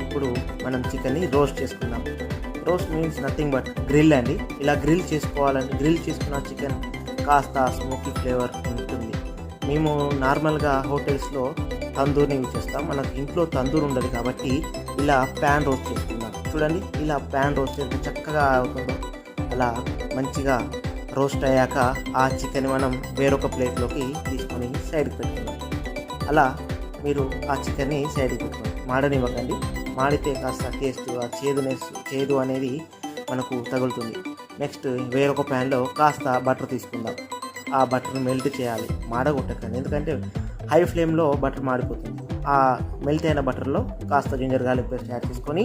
ఇప్పుడు మనం చికెన్ని రోస్ట్ చేసుకుందాం. Roast means nothing but grill అండి. ఇలా గ్రిల్ చేసుకున్న చికెన్ కాస్త స్మోకీ ఫ్లేవర్ ఉంటుంది. మేము నార్మల్గా హోటల్స్లో తందూర్ని యూజ్ చేస్తాం. మనకు ఇంట్లో తందూరు ఉండదు కాబట్టి ఇలా ప్యాన్ రోస్ట్ చేసుకుందాం. చూడండి ఇలా ప్యాన్ రోస్ట్ చేస్తే చక్కగా అవుతుందో అలా మంచిగా రోస్ట్ అయ్యాక ఆ చికెన్ మనం వేరొక ప్లేట్లోకి తీసుకొని సైడ్కి పెట్టుకుందాం. అలా మీరు ఆ చికెన్ని సైడ్కి పెట్టుకోండి. మాడనివ్వకండి. మాడితే కాస్త టేస్ట్ చేదు అనేది మనకు తగులుతుంది. నెక్స్ట్ వేరొక ప్యాన్లో కాస్త బటర్ తీసుకుందాం. ఆ బటర్ని మెల్ట్ చేయాలి, మాడగొట్టకండి. ఎందుకంటే హై ఫ్లేమ్లో బటర్ మాడిపోతుంది. ఆ మెల్ట్ అయిన బటర్లో కాస్త జింజర్ గార్లిక్ పేస్ట్ యాడ్ చేసుకొని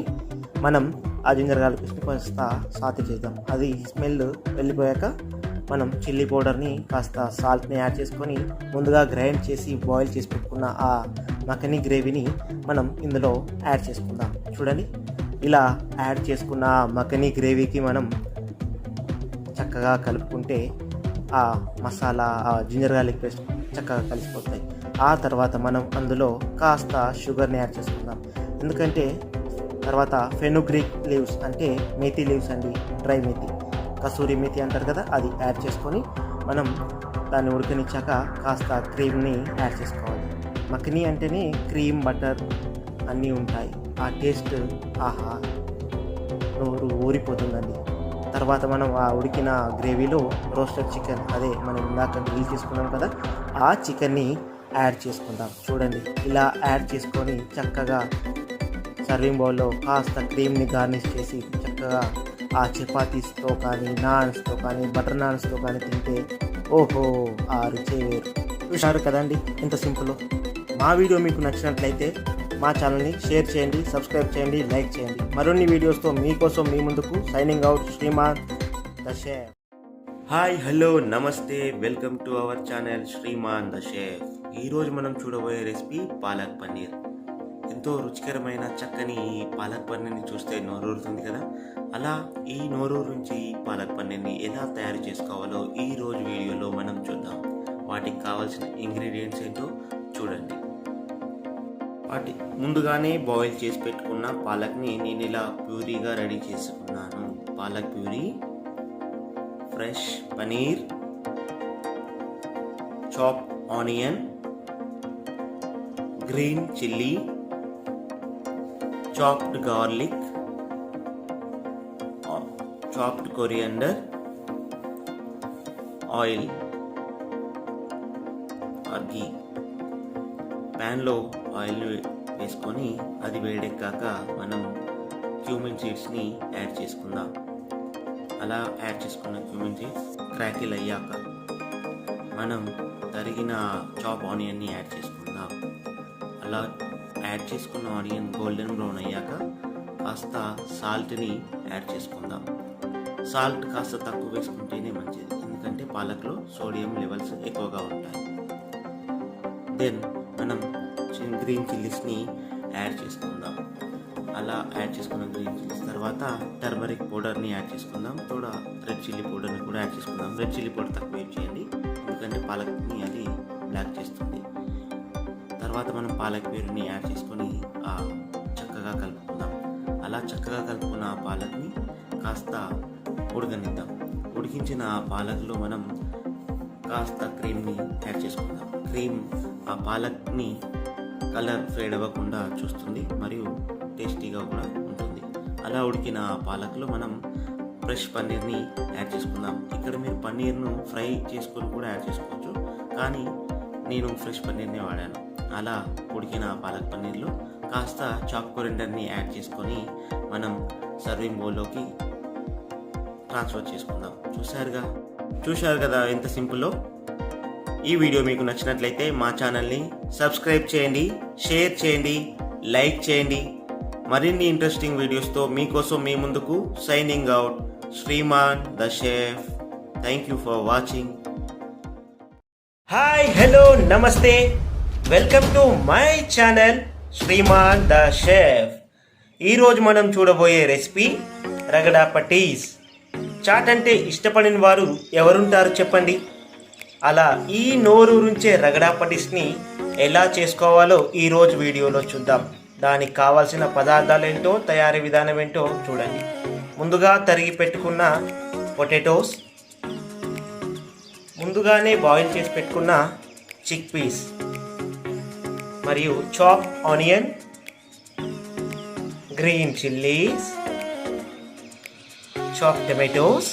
మనం ఆ జింజర్ గార్లిక్ పేస్ట్ని కాస్త సాతే చేద్దాం. అది స్మెల్ వెళ్ళిపోయాక మనం చిల్లీ పౌడర్ని కాస్త సాల్ట్ని యాడ్ చేసుకొని ముందుగా గ్రైండ్ చేసి బాయిల్ చేసి పెట్టుకున్న ఆ మకనీ గ్రేవీని మనం ఇందులో యాడ్ చేసుకుందాం. చూడండి ఇలా యాడ్ చేసుకున్న మకనీ గ్రేవీకి మనం చక్కగా కలుపుకుంటే ఆ మసాలా జింజర్ గార్లిక్ పేస్ట్ చక్కగా కలిసిపోతాయి. ఆ తర్వాత మనం అందులో కాస్త షుగర్ని యాడ్ చేసుకుందాం. ఎందుకంటే తర్వాత ఫెనుగ్రీక్ లీవ్స్ అంటే మేతి లీవ్స్ అండి, డ్రై మేతి, కసూరి మేతి అంటారు కదా, అది యాడ్ చేసుకొని మనం దాన్ని ఉడకనిచ్చాక కాస్త క్రీమ్ని యాడ్ చేసుకోవాలి. మక్ని అంటేనే క్రీమ్ బటర్ అన్నీ ఉంటాయి. ఆ టేస్ట్ ఆహా నోరు ఊరిపోతుందండి. తర్వాత మనం ఆ ఉడికిన గ్రేవీలో రోస్టెడ్ చికెన్, అదే మనం ఇందాక గ్రిల్ చేసుకున్నాం కదా, ఆ చికెన్ని యాడ్ చేసుకుందాం. చూడండి, ఇలా యాడ్ చేసుకొని చక్కగా సర్వింగ్ బౌల్లో కాస్త క్రీమ్ని గార్నిష్ చేసి చక్కగా ఆ చపాతీస్తో కానీ నాన్స్తో కానీ బటర్ నాన్స్తో కానీ తింటే ఓహో ఆ రుచే వేరు. చూశారు కదండి ఎంత సింపుల్. మా వీడియో మీకు నచ్చినట్లయితే మా ఛానల్ని షేర్ చేయండి, సబ్స్క్రైబ్ చేయండి, లైక్ చేయండి. మరిన్ని వీడియోస్తో మీకోసం మీ ముందుకు signing out Shriman the chef. Hi, hello, నమస్తే, welcome to our channel Shriman the chef. ఈరోజు మనం చూడబోయే రెసిపీ పాలక్ పన్నీర్. ఎంతో రుచికరమైన చక్కని పాలక్ పన్నీర్ని చూస్తే నోరూరుతుంది కదా. అలా ఈ నోరూరు నుంచి పాలక్ పన్నీర్ని ఎలా తయారు చేసుకోవాలో ఈ రోజు వీడియోలో మనం చూద్దాం. వాటికి కావాల్సిన ఇంగ్రీడియంట్స్ ఏంటో చూడండి. వాటి ముందుగానే బాయిల్ చేసి పెట్టుకున్న పాలక్ని నేను ఇలా ప్యూరీగా రెడీ చేసుకున్నాను. Palak puree, fresh paneer, chop onion, green chilli, chopped garlic, chopped coriander, oil or ghee. ప్యాన్లో ఆయిల్ వేసుకొని అది వేడెక్కాక మనం క్యూమిన్ సీడ్స్ని యాడ్ చేసుకుందాం. అలా యాడ్ చేసుకున్న క్యూమిన్ సీడ్స్ క్రాకిల్ అయ్యాక మనం తరిగిన చాప్ ఆనియన్ని యాడ్ చేసుకుందాం. అలా యాడ్ చేసుకున్న ఆనియన్ గోల్డెన్ బ్రౌన్ అయ్యాక కాస్త సాల్ట్ని యాడ్ చేసుకుందాం. సాల్ట్ కాస్త తక్కువ వేసుకుంటేనే మంచిది, ఎందుకంటే పాలక్లో సోడియం లెవెల్స్ ఎక్కువగా ఉంటాయి. దెన్ మనం గ్రీన్ చిల్లీస్ని యాడ్ చేసుకుందాం. అలా యాడ్ చేసుకున్న గ్రీన్ చిల్లీస్ తర్వాత టర్మరిక్ పౌడర్ని యాడ్ చేసుకుందాం. తోడా రెడ్ చిల్లీ పౌడర్ని కూడా యాడ్ చేసుకుందాం. రెడ్ చిల్లీ పౌడర్ తక్కువ యాడ్ చేయండి, ఎందుకంటే పాలక్ని అది బ్లాక్ చేస్తుంది. తర్వాత మనం పాలక్ ప్యూరీని యాడ్ చేసుకొని చక్కగా కలుపుకుందాం. అలా చక్కగా కలుపుకున్న ఆ పాలక్ని కాస్త ఉడకనిద్దాం. ఉడికించిన పాలక్లో మనం కాస్త క్రీమ్ని యాడ్ చేసుకుందాం. క్రీమ్ ఆ పాలక్ని కలర్ ఫేడ్ అవ్వకుండా చూస్తుంది మరియు టేస్టీగా కూడా ఉంటుంది. అలా ఉడికిన పాలక్లో మనం ఫ్రెష్ పన్నీర్ని యాడ్ చేసుకుందాం. ఇక్కడ మీరు పన్నీర్ను ఫ్రై చేసుకొని కూడా యాడ్ చేసుకోవచ్చు, కానీ నేను ఫ్రెష్ పన్నీర్ని వాడాను. అలా ఉడికిన పాలక్ పన్నీర్లో కాస్త చాప్ కొరియండర్ని యాడ్ చేసుకొని మనం సర్వింగ్ బౌల్లోకి ట్రాన్స్ఫర్ చేసుకుందాం. చూశారు కదా ఎంత సింపుల్లో. ఈ వీడియో మీకు నచ్చినట్లయితే మా ఛానల్ని సబ్స్క్రైబ్ చేయండి, షేర్ చేయండి, లైక్ చేయండి. మరిన్ని ఇంట్రెస్టింగ్ వీడియోస్తో మీకోసం మీ ముందుకు signing out Shriman the chef. Thank you for watching. Hi, hello, నమస్తే, welcome to my channel Shriman the chef. ఈరోజు మనం చూడబోయే రెసిపీ రగడా పటీస్. చాట్ అంటే ఇష్టపడిన వారు ఎవరుంటారు చెప్పండి. అలా ఈ నోరూరుంచే రగడా పటీస్ని ఎలా చేసుకోవాలో ఈరోజు వీడియోలో చూద్దాం. దానికి కావాల్సిన పదార్థాలు ఏంటో, తయారీ విధానం ఏంటో చూడండి. ముందుగా తరిగి పెట్టుకున్న పొటాటోస్, ముందుగానే బాయిల్ చేసి పెట్టుకున్న చిక్ పీస్, మరియు chop onion, green chillies, chop tomatoes,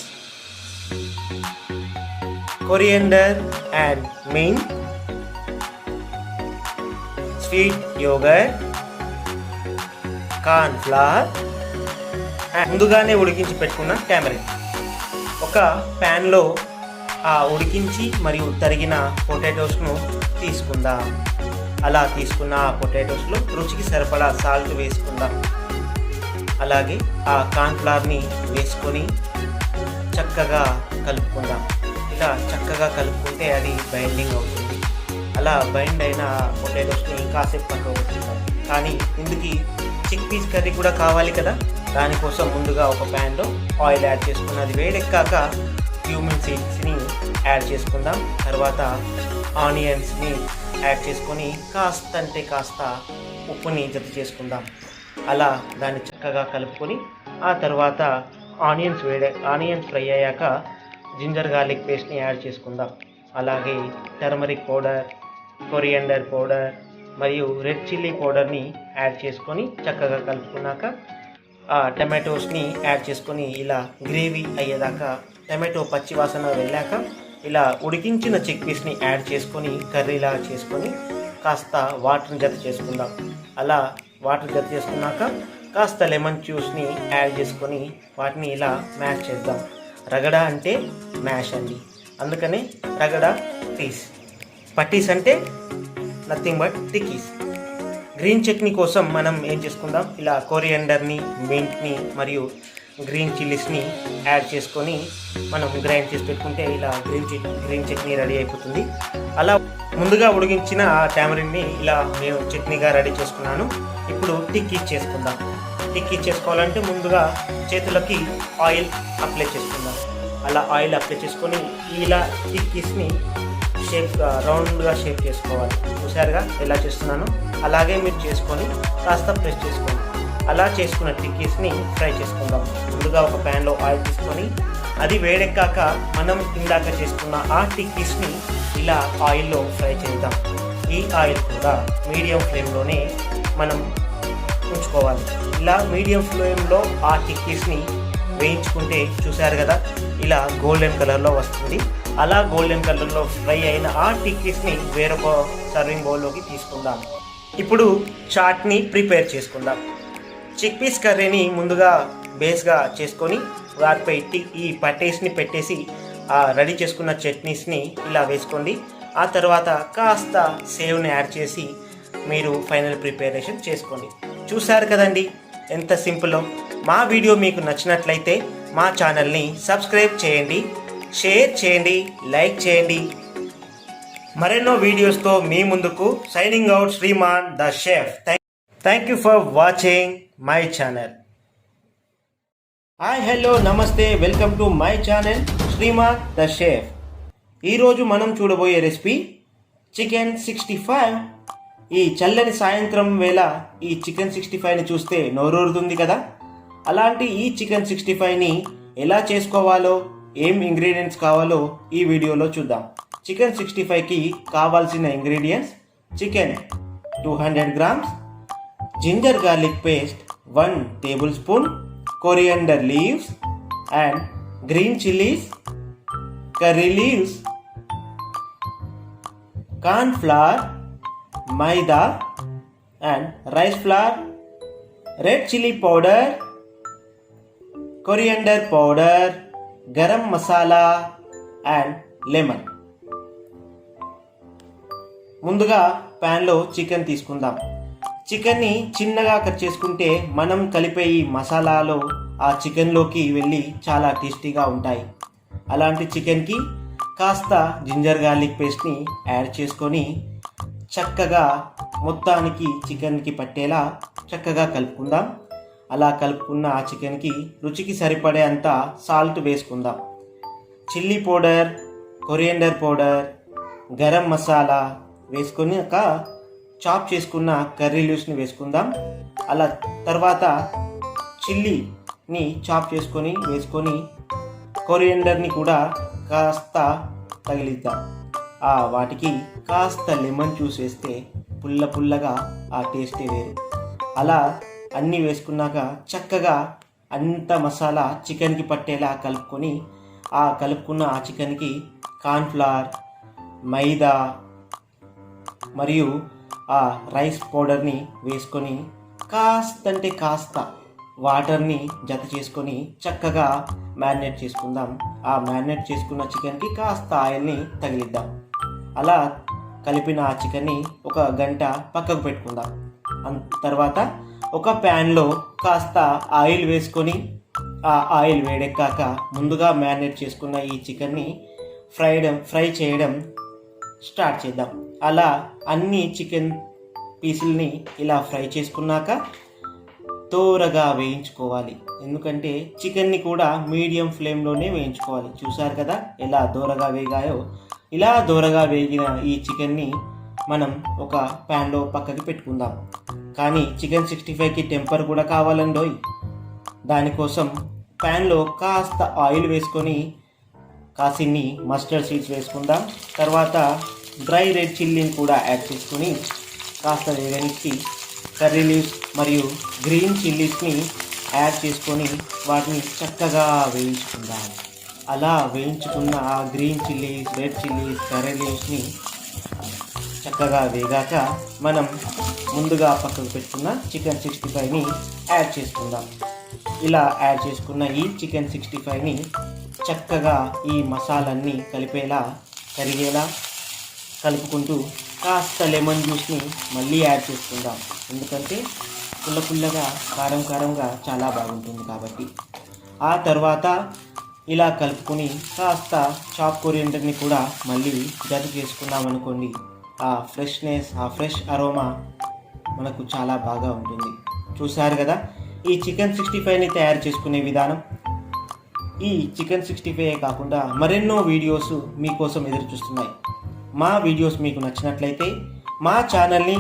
coriander and mint, sweet yogurt, corn flour, ముందుగానే ఉడికించి పెట్టుకున్న టామరిన్. ఒక ప్యాన్లో ఆ ఉడికించి మరియు తరిగిన పొటాటోస్ను తీసుకుందాం. అలా తీసుకున్న ఆ పొటాటోస్లో రుచికి సరిపడా సాల్ట్ వేసుకుందాం. అలాగే ఆ కార్న్ ఫ్లవర్ని వేసుకొని చక్కగా కలుపుకుందాం. ఇలా చక్కగా కలుపుకుంటే అది బైండింగ్ అవుతుంది. అలా బైండ్ అయిన పొటాటోస్ని కాసేపు పక్కకు పెట్టుకుందాం. కానీ ఇందుకు చిక్ పీస్ కర్రీ కూడా కావాలి కదా, దానికోసం ముందుగా ఒక ప్యాన్లో ఆయిల్ యాడ్ చేసుకుని అది వేడెక్కాక క్యూమిన్ సీడ్స్ని యాడ్ చేసుకుందాం. తర్వాత ఆనియన్స్ని యాడ్ చేసుకొని కాస్త ఉప్పుని జత చేసుకుందాం. అలా దాన్ని చక్కగా కలుపుకొని ఆ తర్వాత ఆనియన్స్ ఫ్రై అయ్యాక జింజర్ గార్లిక్ పేస్ట్ని యాడ్ చేసుకుందాం. అలాగే టర్మరిక్ పౌడర్, కొరియండర్ పౌడర్ మరియు రెడ్ చిల్లీ పౌడర్ని యాడ్ చేసుకొని చక్కగా కలుపుకున్నాక టమాటోస్ని యాడ్ చేసుకొని ఇలా గ్రేవీ అయ్యేదాకా టమాటో పచ్చి వాసన వెళ్ళాక ఇలా ఉడికించిన చిక్ పీస్ని యాడ్ చేసుకొని కర్రీలా చేసుకొని కాస్త వాటర్ని జత చేసుకుందాం. అలా వాటర్ జత చేసుకున్నాక కాస్త లెమన్ జ్యూస్ని యాడ్ చేసుకొని వాటిని ఇలా మ్యాష్ చేద్దాం. రగడ అంటే మ్యాష్ అండి, అందుకనే రగడ పీస్. పట్టీస్ అంటే nothing but tikkis. Green chutney కోసం మనం ఏం చేసుకుందాం, ఇలా కొరియండర్ని, మింట్ని మరియు గ్రీన్ చిల్లీస్ని యాడ్ చేసుకొని మనం గ్రైండ్ చేసి పెట్టుకుంటే ఇలా గ్రీన్ చట్నీ రెడీ అయిపోతుంది. అలా ముందుగా ఉడికించిన టామరిన్ని ఇలా నేను చట్నీగా రెడీ చేసుకున్నాను. ఇప్పుడు టిక్కీస్ చేసుకుందాం. టిక్కీస్ చేసుకోవాలంటే ముందుగా చేతులకి ఆయిల్ అప్లై చేసుకుందాం. అలా ఆయిల్ అప్లై చేసుకొని ఇలా టిక్కీస్ని రౌండ్గా షేప్ చేసుకోవాలి. చూసారుగా ఎలా చేస్తున్నాను, అలాగే మీరు చేసుకొని కాస్త ప్రెస్ చేసుకోండి. అలా చేసుకున్న టిక్కీస్ని ఫ్రై చేసుకుందాం. ముందుగా ఒక ప్యాన్లో ఆయిల్ తీసుకొని అది వేడెక్కాక మనం ఇందాక చేసుకున్న ఆ టిక్కీస్ని ఇలా ఆయిల్లో ఫ్రై చేద్దాం. ఈ ఆయిల్ కూడా మీడియం ఫ్లేమ్లోనే మనం ఉంచుకోవాలి. ఇలా మీడియం ఫ్లేమ్లో ఆ టిక్కీస్ని వేయించుకుంటే చూసారు కదా ఇలా గోల్డెన్ కలర్లో వస్తుంది. అలా గోల్డెన్ కలర్లో ఫ్రై అయిన ఆ టిక్కీస్ని వేరొక సర్వింగ్ బౌల్లోకి తీసుకుందాం. ఇప్పుడు చాట్ని ప్రిపేర్ చేసుకుందాం. చిక్ పీస్ కర్రీని ముందుగా బేస్గా చేసుకొని వాటిపై ఈ పట్టేస్ని పెట్టేసి రెడీ చేసుకున్న చట్నీస్ని ఇలా వేసుకోండి. ఆ తర్వాత కాస్త సేవ్ని యాడ్ చేసి మీరు ఫైనల్ ప్రిపరేషన్ చేసుకోండి. చూసారు కదండి ఎంత సింపుల్లో. మా వీడియో మీకు నచ్చినట్లయితే మా ఛానల్ని సబ్స్క్రైబ్ చేయండి, షేర్ చేయండి, లైక్ చేయండి. మరెన్నో వీడియోస్తో మీ ముందుకు signing out Shriman the chef. Thank you for watching my channel. Hi, hello, నమస్తే, welcome to my channel Shriman the chef. ఈరోజు మనం చూడబోయే రెసిపీ చికెన్ 65. ఈ చల్లని సాయంత్రం వేళ ఈ చికెన్ 65ని చూస్తే నోరూరుతుంది కదా. అలాంటి ఈ చికెన్ 65ని ఎలా చేసుకోవాలో, ఏం ఇంగ్రీడియంట్స్ కావాలో ఈ వీడియోలో చూద్దాం. చికెన్ 65కి కావాల్సిన ingredients: chicken 200 grams, ginger garlic paste 1 tablespoon, coriander leaves and green chillies, curry leaves, cornflour, maida and rice flour, red chilli powder, coriander powder, garam masala and lemon. ముందుగా ప్యాన్లో చికెన్ తీసుకుందాం. చికెన్ని చిన్నగా కట్ చేసుకుంటే మనం కలిపే ఈ మసాలాలో ఆ చికెన్లోకి వెళ్ళి చాలా టేస్టీగా ఉంటాయి. అలాంటి చికెన్కి కాస్త జింజర్ గార్లిక్ పేస్ట్ని యాడ్ చేసుకొని చక్కగా మొత్తానికి చికెన్కి పట్టేలా చక్కగా కలుపుకుందాం. అలా కలుపుకున్న ఆ చికెన్కి రుచికి సరిపడే అంత సాల్ట్ వేసుకుందాం. Chilli powder, coriander powder, garam masala వేసుకొని చాప్ చేసుకున్న కర్రీ లీవ్స్ని వేసుకుందాం. అలా తర్వాత చిల్లీని చాప్ వేసుకొని కొరియండర్ని కూడా కాస్త తగిలిద్దాం. వాటికి కాస్త లెమన్ జ్యూస్ వేస్తే పుల్లగా ఆ టేస్టే వేరు. అలా అన్నీ వేసుకున్నాక చక్కగా అంత మసాలా చికెన్కి పట్టేలా కలుపుకొని కలుపుకున్న ఆ చికెన్కి కార్న్ఫ్లవర్, మైదా మరియు రైస్ పౌడర్ని వేసుకొని కాస్త వాటర్ని జత చేసుకొని చక్కగా మ్యారినేట్ చేసుకుందాం. మ్యారినేట్ చేసుకున్న చికెన్కి కాస్త ఆయిల్ని తగిలిద్దాం. అలా కలిపిన ఆ చికెన్ని 1 గంట పక్కకు పెట్టుకుందాం. తర్వాత ఒక ప్యాన్లో కాస్త ఆయిల్ వేసుకొని ఆయిల్ వేడెక్కాక ముందుగా మ్యారినేట్ చేసుకున్న ఈ చికెన్ని ఫ్రై చేయడం స్టార్ట్ చేద్దాం. అలా అన్ని చికెన్ పీసుల్ని ఇలా ఫ్రై చేసుకున్నాక దోరగా వేయించుకోవాలి. ఎందుకంటే చికెన్ని కూడా మీడియం ఫ్లేమ్లోనే వేయించుకోవాలి. చూసారు కదా ఎలా దోరగా వేగాయో. ఇలా దోరగా వేగిన ఈ చికెన్ని మనం ఒక ప్యాన్లో పక్కకి పెట్టుకుందాం. కానీ చికెన్ 65కి టెంపర్ కూడా కావాలండోయ్. దానికోసం ప్యాన్లో కాస్త ఆయిల్ వేసుకొని కాసిన్ని మస్టర్డ్ సీడ్స్ వేసుకుందాం. తర్వాత డ్రై రెడ్ చిల్లీని కూడా యాడ్ చేసుకొని కాస్త వేగనిచ్చి కర్రీ లీవ్స్ మరియు గ్రీన్ చిల్లీస్ని యాడ్ చేసుకొని వాటిని చక్కగా వేయించుకుందాం. అలా వేయించుకున్న ఆ green chillies, red chillies, curry లీవ్స్ని చక్కగా వేగాక మనం ముందుగా పక్కకు పెట్టుకున్న చికెన్ 65ని యాడ్ చేసుకుందాం. ఇలా యాడ్ చేసుకున్న ఈ చికెన్ 65ని చక్కగా ఈ మసాలన్నీ కలిపేలా కరిగేలా కలుపుకుంటూ కాస్త లెమన్ జ్యూస్ని మళ్ళీ యాడ్ చేసుకుందాం. ఎందుకంటే పుల్లగా కారంగా చాలా బాగుంటుంది కాబట్టి. ఆ తర్వాత ఇలా కలుపుకొని కాస్త చాప్ కొరియండర్ని కూడా మళ్ళీ జత చేసుకున్నాం అనుకోండి, ఆ ఫ్రెష్నెస్, ఆ ఫ్రెష్ అరోమా మనకు చాలా బాగా ఉంటుంది. చూసారు కదా ఈ చికెన్ 65ని తయారు చేసుకునే విధానం. ఈ చికెన్ 65 కాకుండా మరెన్నో వీడియోస్ మీకోసం ఎదురు చూస్తున్నాయి. మా వీడియోస్ మీకు నచ్చినట్లయితే మా ఛానల్ని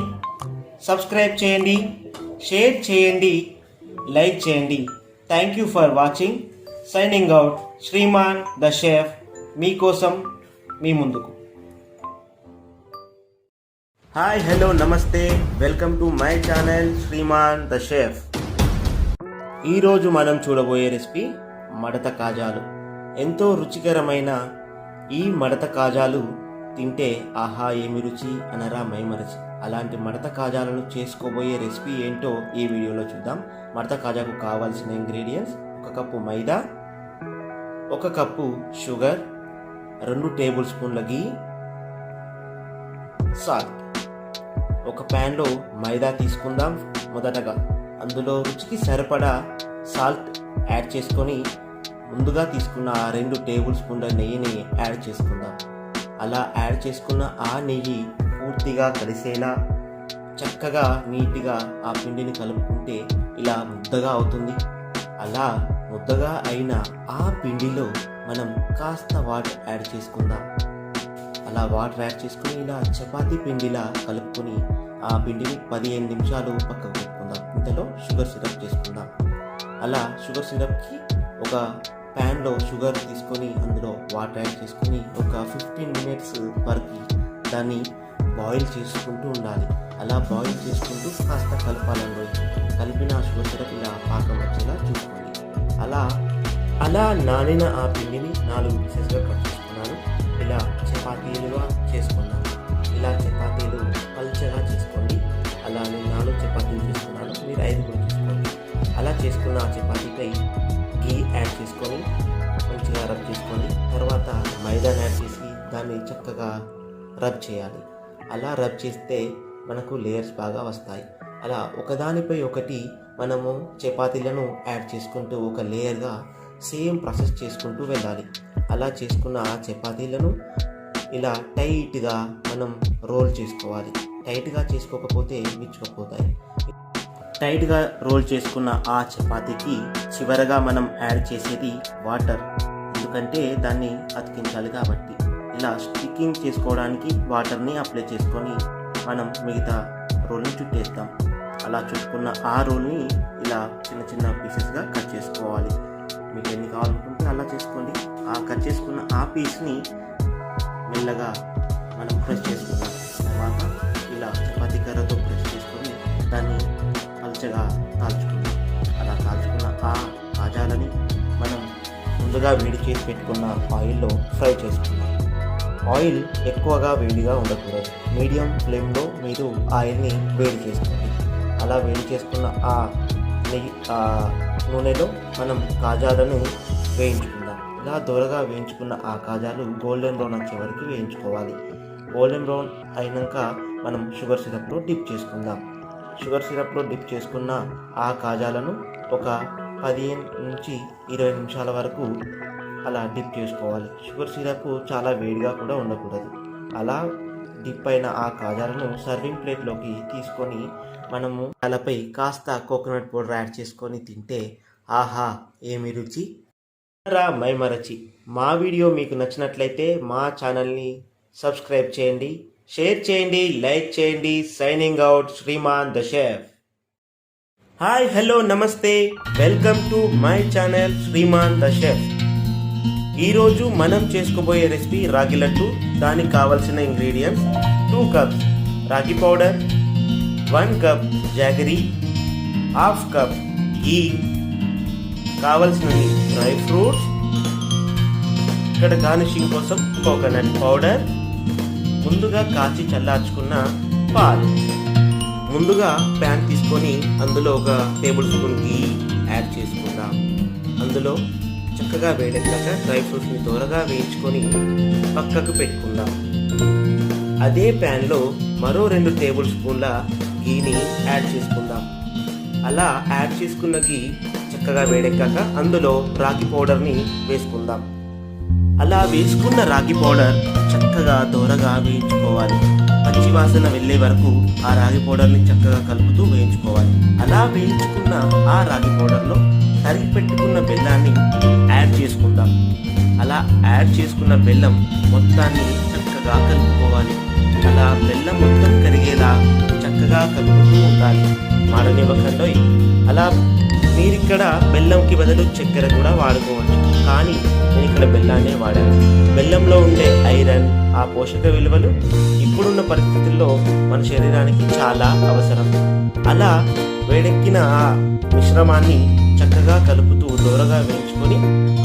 సబ్స్క్రైబ్ చేయండి, షేర్ చేయండి, లైక్ చేయండి. Thank you for watching. Signing out, Shriman the chef, మీకోసం మీ ముందుకు. హాయ్, హలో, నమస్తే, welcome to my channel Shriman the chef. ఈరోజు మనం చూడబోయే రెసిపీ మడత కాజాలు. ఎంతో రుచికరమైన ఈ మడత కాజాలు తింటే ఆహా ఏమి రుచి అనరా మైమరచి. అలాంటి మడత కాజాలను చేసుకోబోయే రెసిపీ ఏంటో ఈ వీడియోలో చూద్దాం. మడత కాజాకు కావాల్సిన ఇంగ్రీడియంట్స్: 1 కప్పు మైదా, 1 కప్పు షుగర్, 2 టేబుల్ స్పూన్ల గీ, సాల్ట్. ఒక ప్యాన్లో మైదా తీసుకుందాం. మొదటగా అందులో రుచికి సరిపడా సాల్ట్ యాడ్ చేసుకొని ముందుగా తీసుకున్న 2 టేబుల్ స్పూన్ల నెయ్యిని యాడ్ చేసుకుందాం. అలా యాడ్ చేసుకున్న ఆ నెయ్యి పూర్తిగా కలిసేలా చక్కగా నీట్గా ఆ పిండిని కలుపుకుంటే ఇలా ముద్దగా అవుతుంది. అలా ముద్దగా అయిన ఆ పిండిలో మనం కాస్త వాటర్ యాడ్ చేసుకుందాం. అలా వాటర్ యాడ్ చేసుకుని ఇలా చపాతీ పిండిలా కలుపుకొని ఆ పిండిని 15 నిమిషాలు పక్కకు పెట్టుకుందాం. ఇంతలో షుగర్ సిరప్ చేసుకుందాం. అలా షుగర్ సిరప్కి ఒక ప్యాన్లో షుగర్ తీసుకొని అందులో వాటర్ యాడ్ చేసుకొని ఒక 15 మినిట్స్ వరకు దాన్ని బాయిల్ చేసుకుంటూ ఉండాలి. అలా బాయిల్ చేసుకుంటూ కాస్త కలపాలండి. కలిపిన షుగర్ సిరప్ ఇలా పాకం వచ్చేలా చూసుకోండి. అలా నానిన ఆ పిండిని 4 పీసెస్గా కట్ చేసుకున్నాను. ఇలా చపాతీలుగా చేసుకున్నాను. ఇలా చపాతీలు పల్చగా చేసుకోండి. అలా నేను 4 చపాతీలు చేసుకున్నాను, మీరు 5 కూడా చేసుకోండి. అలా చేసుకున్న ఆ చపాతీపై గీ యాడ్ చేసుకొని మంచిగా రబ్ చేసుకొని తర్వాత మైదాని యాడ్ చేసి దాన్ని చక్కగా రబ్ చేయాలి. అలా రబ్ చేస్తే మనకు లేయర్స్ బాగా వస్తాయి. అలా ఒకదానిపై ఒకటి మనము చపాతీలను యాడ్ చేసుకుంటూ ఒక లేయర్గా సేమ్ ప్రాసెస్ చేసుకుంటూ వెళ్ళాలి. అలా చేసుకున్న ఆ చపాతీలను ఇలా టైట్గా మనం రోల్ చేసుకోవాలి. టైట్గా చేసుకోకపోతే విచ్చుకపోతాయి. టైట్గా రోల్ చేసుకున్న ఆ చపాతీకి చివరగా మనం యాడ్ చేసేది వాటర్. ఎందుకంటే దాన్ని అతికించాలి కాబట్టి. ఇలా స్టిక్కింగ్ చేసుకోవడానికి వాటర్ని అప్లై చేసుకొని మనం మిగతా రోల్ని చుట్టేస్తాం. అలా చుట్టుకున్న ఆ రోల్ని ఇలా చిన్న పీసెస్గా కట్ చేసుకోవాలి. మీకు ఎన్ని కావాలనుకుంటే అలా చేసుకోండి. ఆ కట్ చేసుకున్న ఆ పీస్ని మెల్లగా మనం ప్రెస్ చేసుకుంటాం. తర్వాత ఇలా చపాతీ కర్రతో ప్రెస్ చేసుకొని దాన్ని పల్చగా కాల్చుకుంటాం. అలా కాల్చుకున్న ఆ కాజాలని మనం ముందుగా వేడి చేసి పెట్టుకున్న ఆయిల్లో ఫ్రై చేసుకుంటాం. ఆయిల్ ఎక్కువగా వేడిగా ఉండకూడదు. మీడియం ఫ్లేమ్లో మీరు ఆయిల్ని వేడి చేసుకోండి. అలా వేడి చేసుకున్న ఆ నూనెలో మనం కాజాలను వేయించుకుందాం. ఇలా దూరగా వేయించుకున్న ఆ కాజాలు గోల్డెన్ బ్రౌన్ వచ్చే వరకు వేయించుకోవాలి. గోల్డెన్ బ్రౌన్ అయినాక మనం షుగర్ సిరప్లో డిప్ చేసుకుందాం. షుగర్ సిరప్లో డిప్ చేసుకున్న ఆ కాజాలను ఒక 15 నుంచి 20 నిమిషాల వరకు అలా డిప్ చేసుకోవాలి. షుగర్ సిరప్ చాలా వేడిగా కూడా ఉండకూడదు. అలా డిప్ అయిన ఆ కాజాలను సర్వింగ్ ప్లేట్లోకి తీసుకొని మనము దానిపై కాస్త కోకోనట్ పౌడర్ యాడ్ చేసుకొని తింటే ఆహా ఏమి రుచి మైమరచి. మా వీడియో మీకు నచ్చినట్లయితే మా ఛానల్ని సబ్స్క్రైబ్ చేయండి, షేర్ చేయండి, లైక్ చేయండి. Signing out, Shriman the chef. Hi, hello, నమస్తే, welcome to my channel Shriman the chef. ఈరోజు మనం చేసుకోబోయే రెసిపీ రాగి లడ్డు. దానికి కావలసిన ingredients 2 cups ragi powder, 1 cup jaggery, half cup ghee, కావలసినవి డ్రై ఫ్రూట్స్, ఇక్కడ గార్నిషింగ్ కోసం కోకోనట్ పౌడర్, ముందుగా కాచి చల్లార్చుకున్న పాలు. ముందుగా ప్యాన్ తీసుకొని అందులో 1 టేబుల్ స్పూన్ ఘీ యాడ్ చేసుకుందాం. అందులో చక్కగా వేడెక్కాక డ్రై ఫ్రూట్స్ని త్వరగా వేయించుకొని పక్కకు పెట్టుకుందాం. అదే ప్యాన్లో మరో 2 టేబుల్ స్పూన్ల ఘీని యాడ్ చేసుకుందాం. అలా యాడ్ చేసుకున్న ఘీ చక్కగా వేడెక్కాక అందులో రాగి పౌడర్ని వేసుకుందాం. అలా వేసుకున్న రాగి పౌడర్ చక్కగా దోరగా వేయించుకోవాలి. పచ్చి వాసన వెళ్ళే వరకు ఆ రాగి పౌడర్ని చక్కగా కలుపుతూ వేయించుకోవాలి. అలా వేయించుకున్న ఆ రాగి పౌడర్లో తరిగి పెట్టుకున్న బెల్లాన్ని యాడ్ చేసుకుందాం. అలా యాడ్ చేసుకున్న బెల్లం మొత్తాన్ని చక్కగా కలుపుకోవాలి. అలా బెల్లం మొత్తం కరిగేలా చక్కగా కలుపుతూ ఉండాలి, మాడనివ్వకుండా. అలా మీరిక్కడ బెల్లంకి బదులు చక్కెర కూడా వాడుకోవచ్చు, కానీ నేను ఇక్కడ బెల్లాన్నే వాడాను. బెల్లంలో ఉండే ఐరన్, ఆ పోషక విలువలు ఇప్పుడున్న పరిస్థితుల్లో మన శరీరానికి చాలా అవసరం. అలా వేడెక్కిన ఆ మిశ్రమాన్ని చక్కగా కలుపుతూ దూరగా వేయించుకొని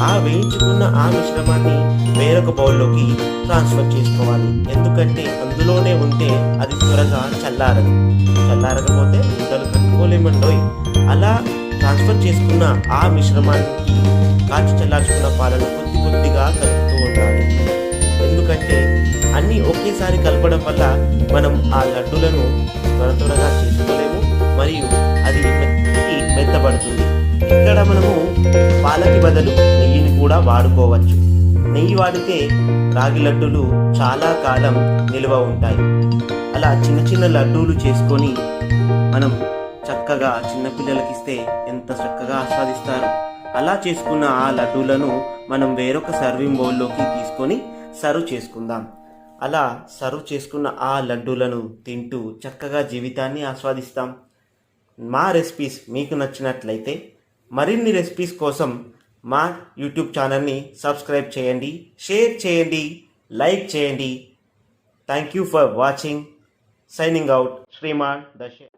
ఆ వేయించుకున్న ఆ మిశ్రమాన్ని వేరొక బౌల్లోకి ట్రాన్స్ఫర్ చేసుకోవాలి. ఎందుకంటే అందులోనే ఉంటే అది త్వరగా చల్లారదు. చల్లారకపోతే ఉండలు కట్టుకోలేమండోయ్. అలా ట్రాన్స్ఫర్ చేసుకున్న ఆ మిశ్రమానికి కాచి చల్లార్చుకున్న పాలను కొద్ది కొద్దిగా కలుపుతూ ఉండాలి. ఎందుకంటే అన్నీ ఒకేసారి కలపడం వల్ల మనం ఆ లడ్డూలను త్వరగా చేసుకోలేము, మరియు అది మెత్తబడుతుంది. ఇక్కడ మనము పాలకి బదులు నెయ్యిని కూడా వాడుకోవచ్చు. నెయ్యి వాడితే రాగి లడ్డూలు చాలా కాలం నిల్వ ఉంటాయి. అలా చిన్న చిన్న లడ్డూలు చేసుకొని మనం చక్కగా చిన్నపిల్లలకి ఇస్తే ఎంత చక్కగా ఆస్వాదిస్తారు. అలా చేసుకున్న ఆ లడ్డూలను మనం వేరొక సర్వింగ్ బౌల్లోకి తీసుకొని సర్వ్ చేసుకుందాం. అలా సర్వ్ చేసుకున్న ఆ లడ్డూలను తింటూ చక్కగా జీవితాన్ని ఆస్వాదిస్తాం. మా రెసిపీస్ మీకు నచ్చినట్లయితే మరిన్ని రెసిపీస్ కోసం మా యూట్యూబ్ ఛానల్ని సబ్స్క్రైబ్ చేయండి, షేర్ చేయండి, లైక్ చేయండి. Thank you for watching. Signing out, Shriman the chef.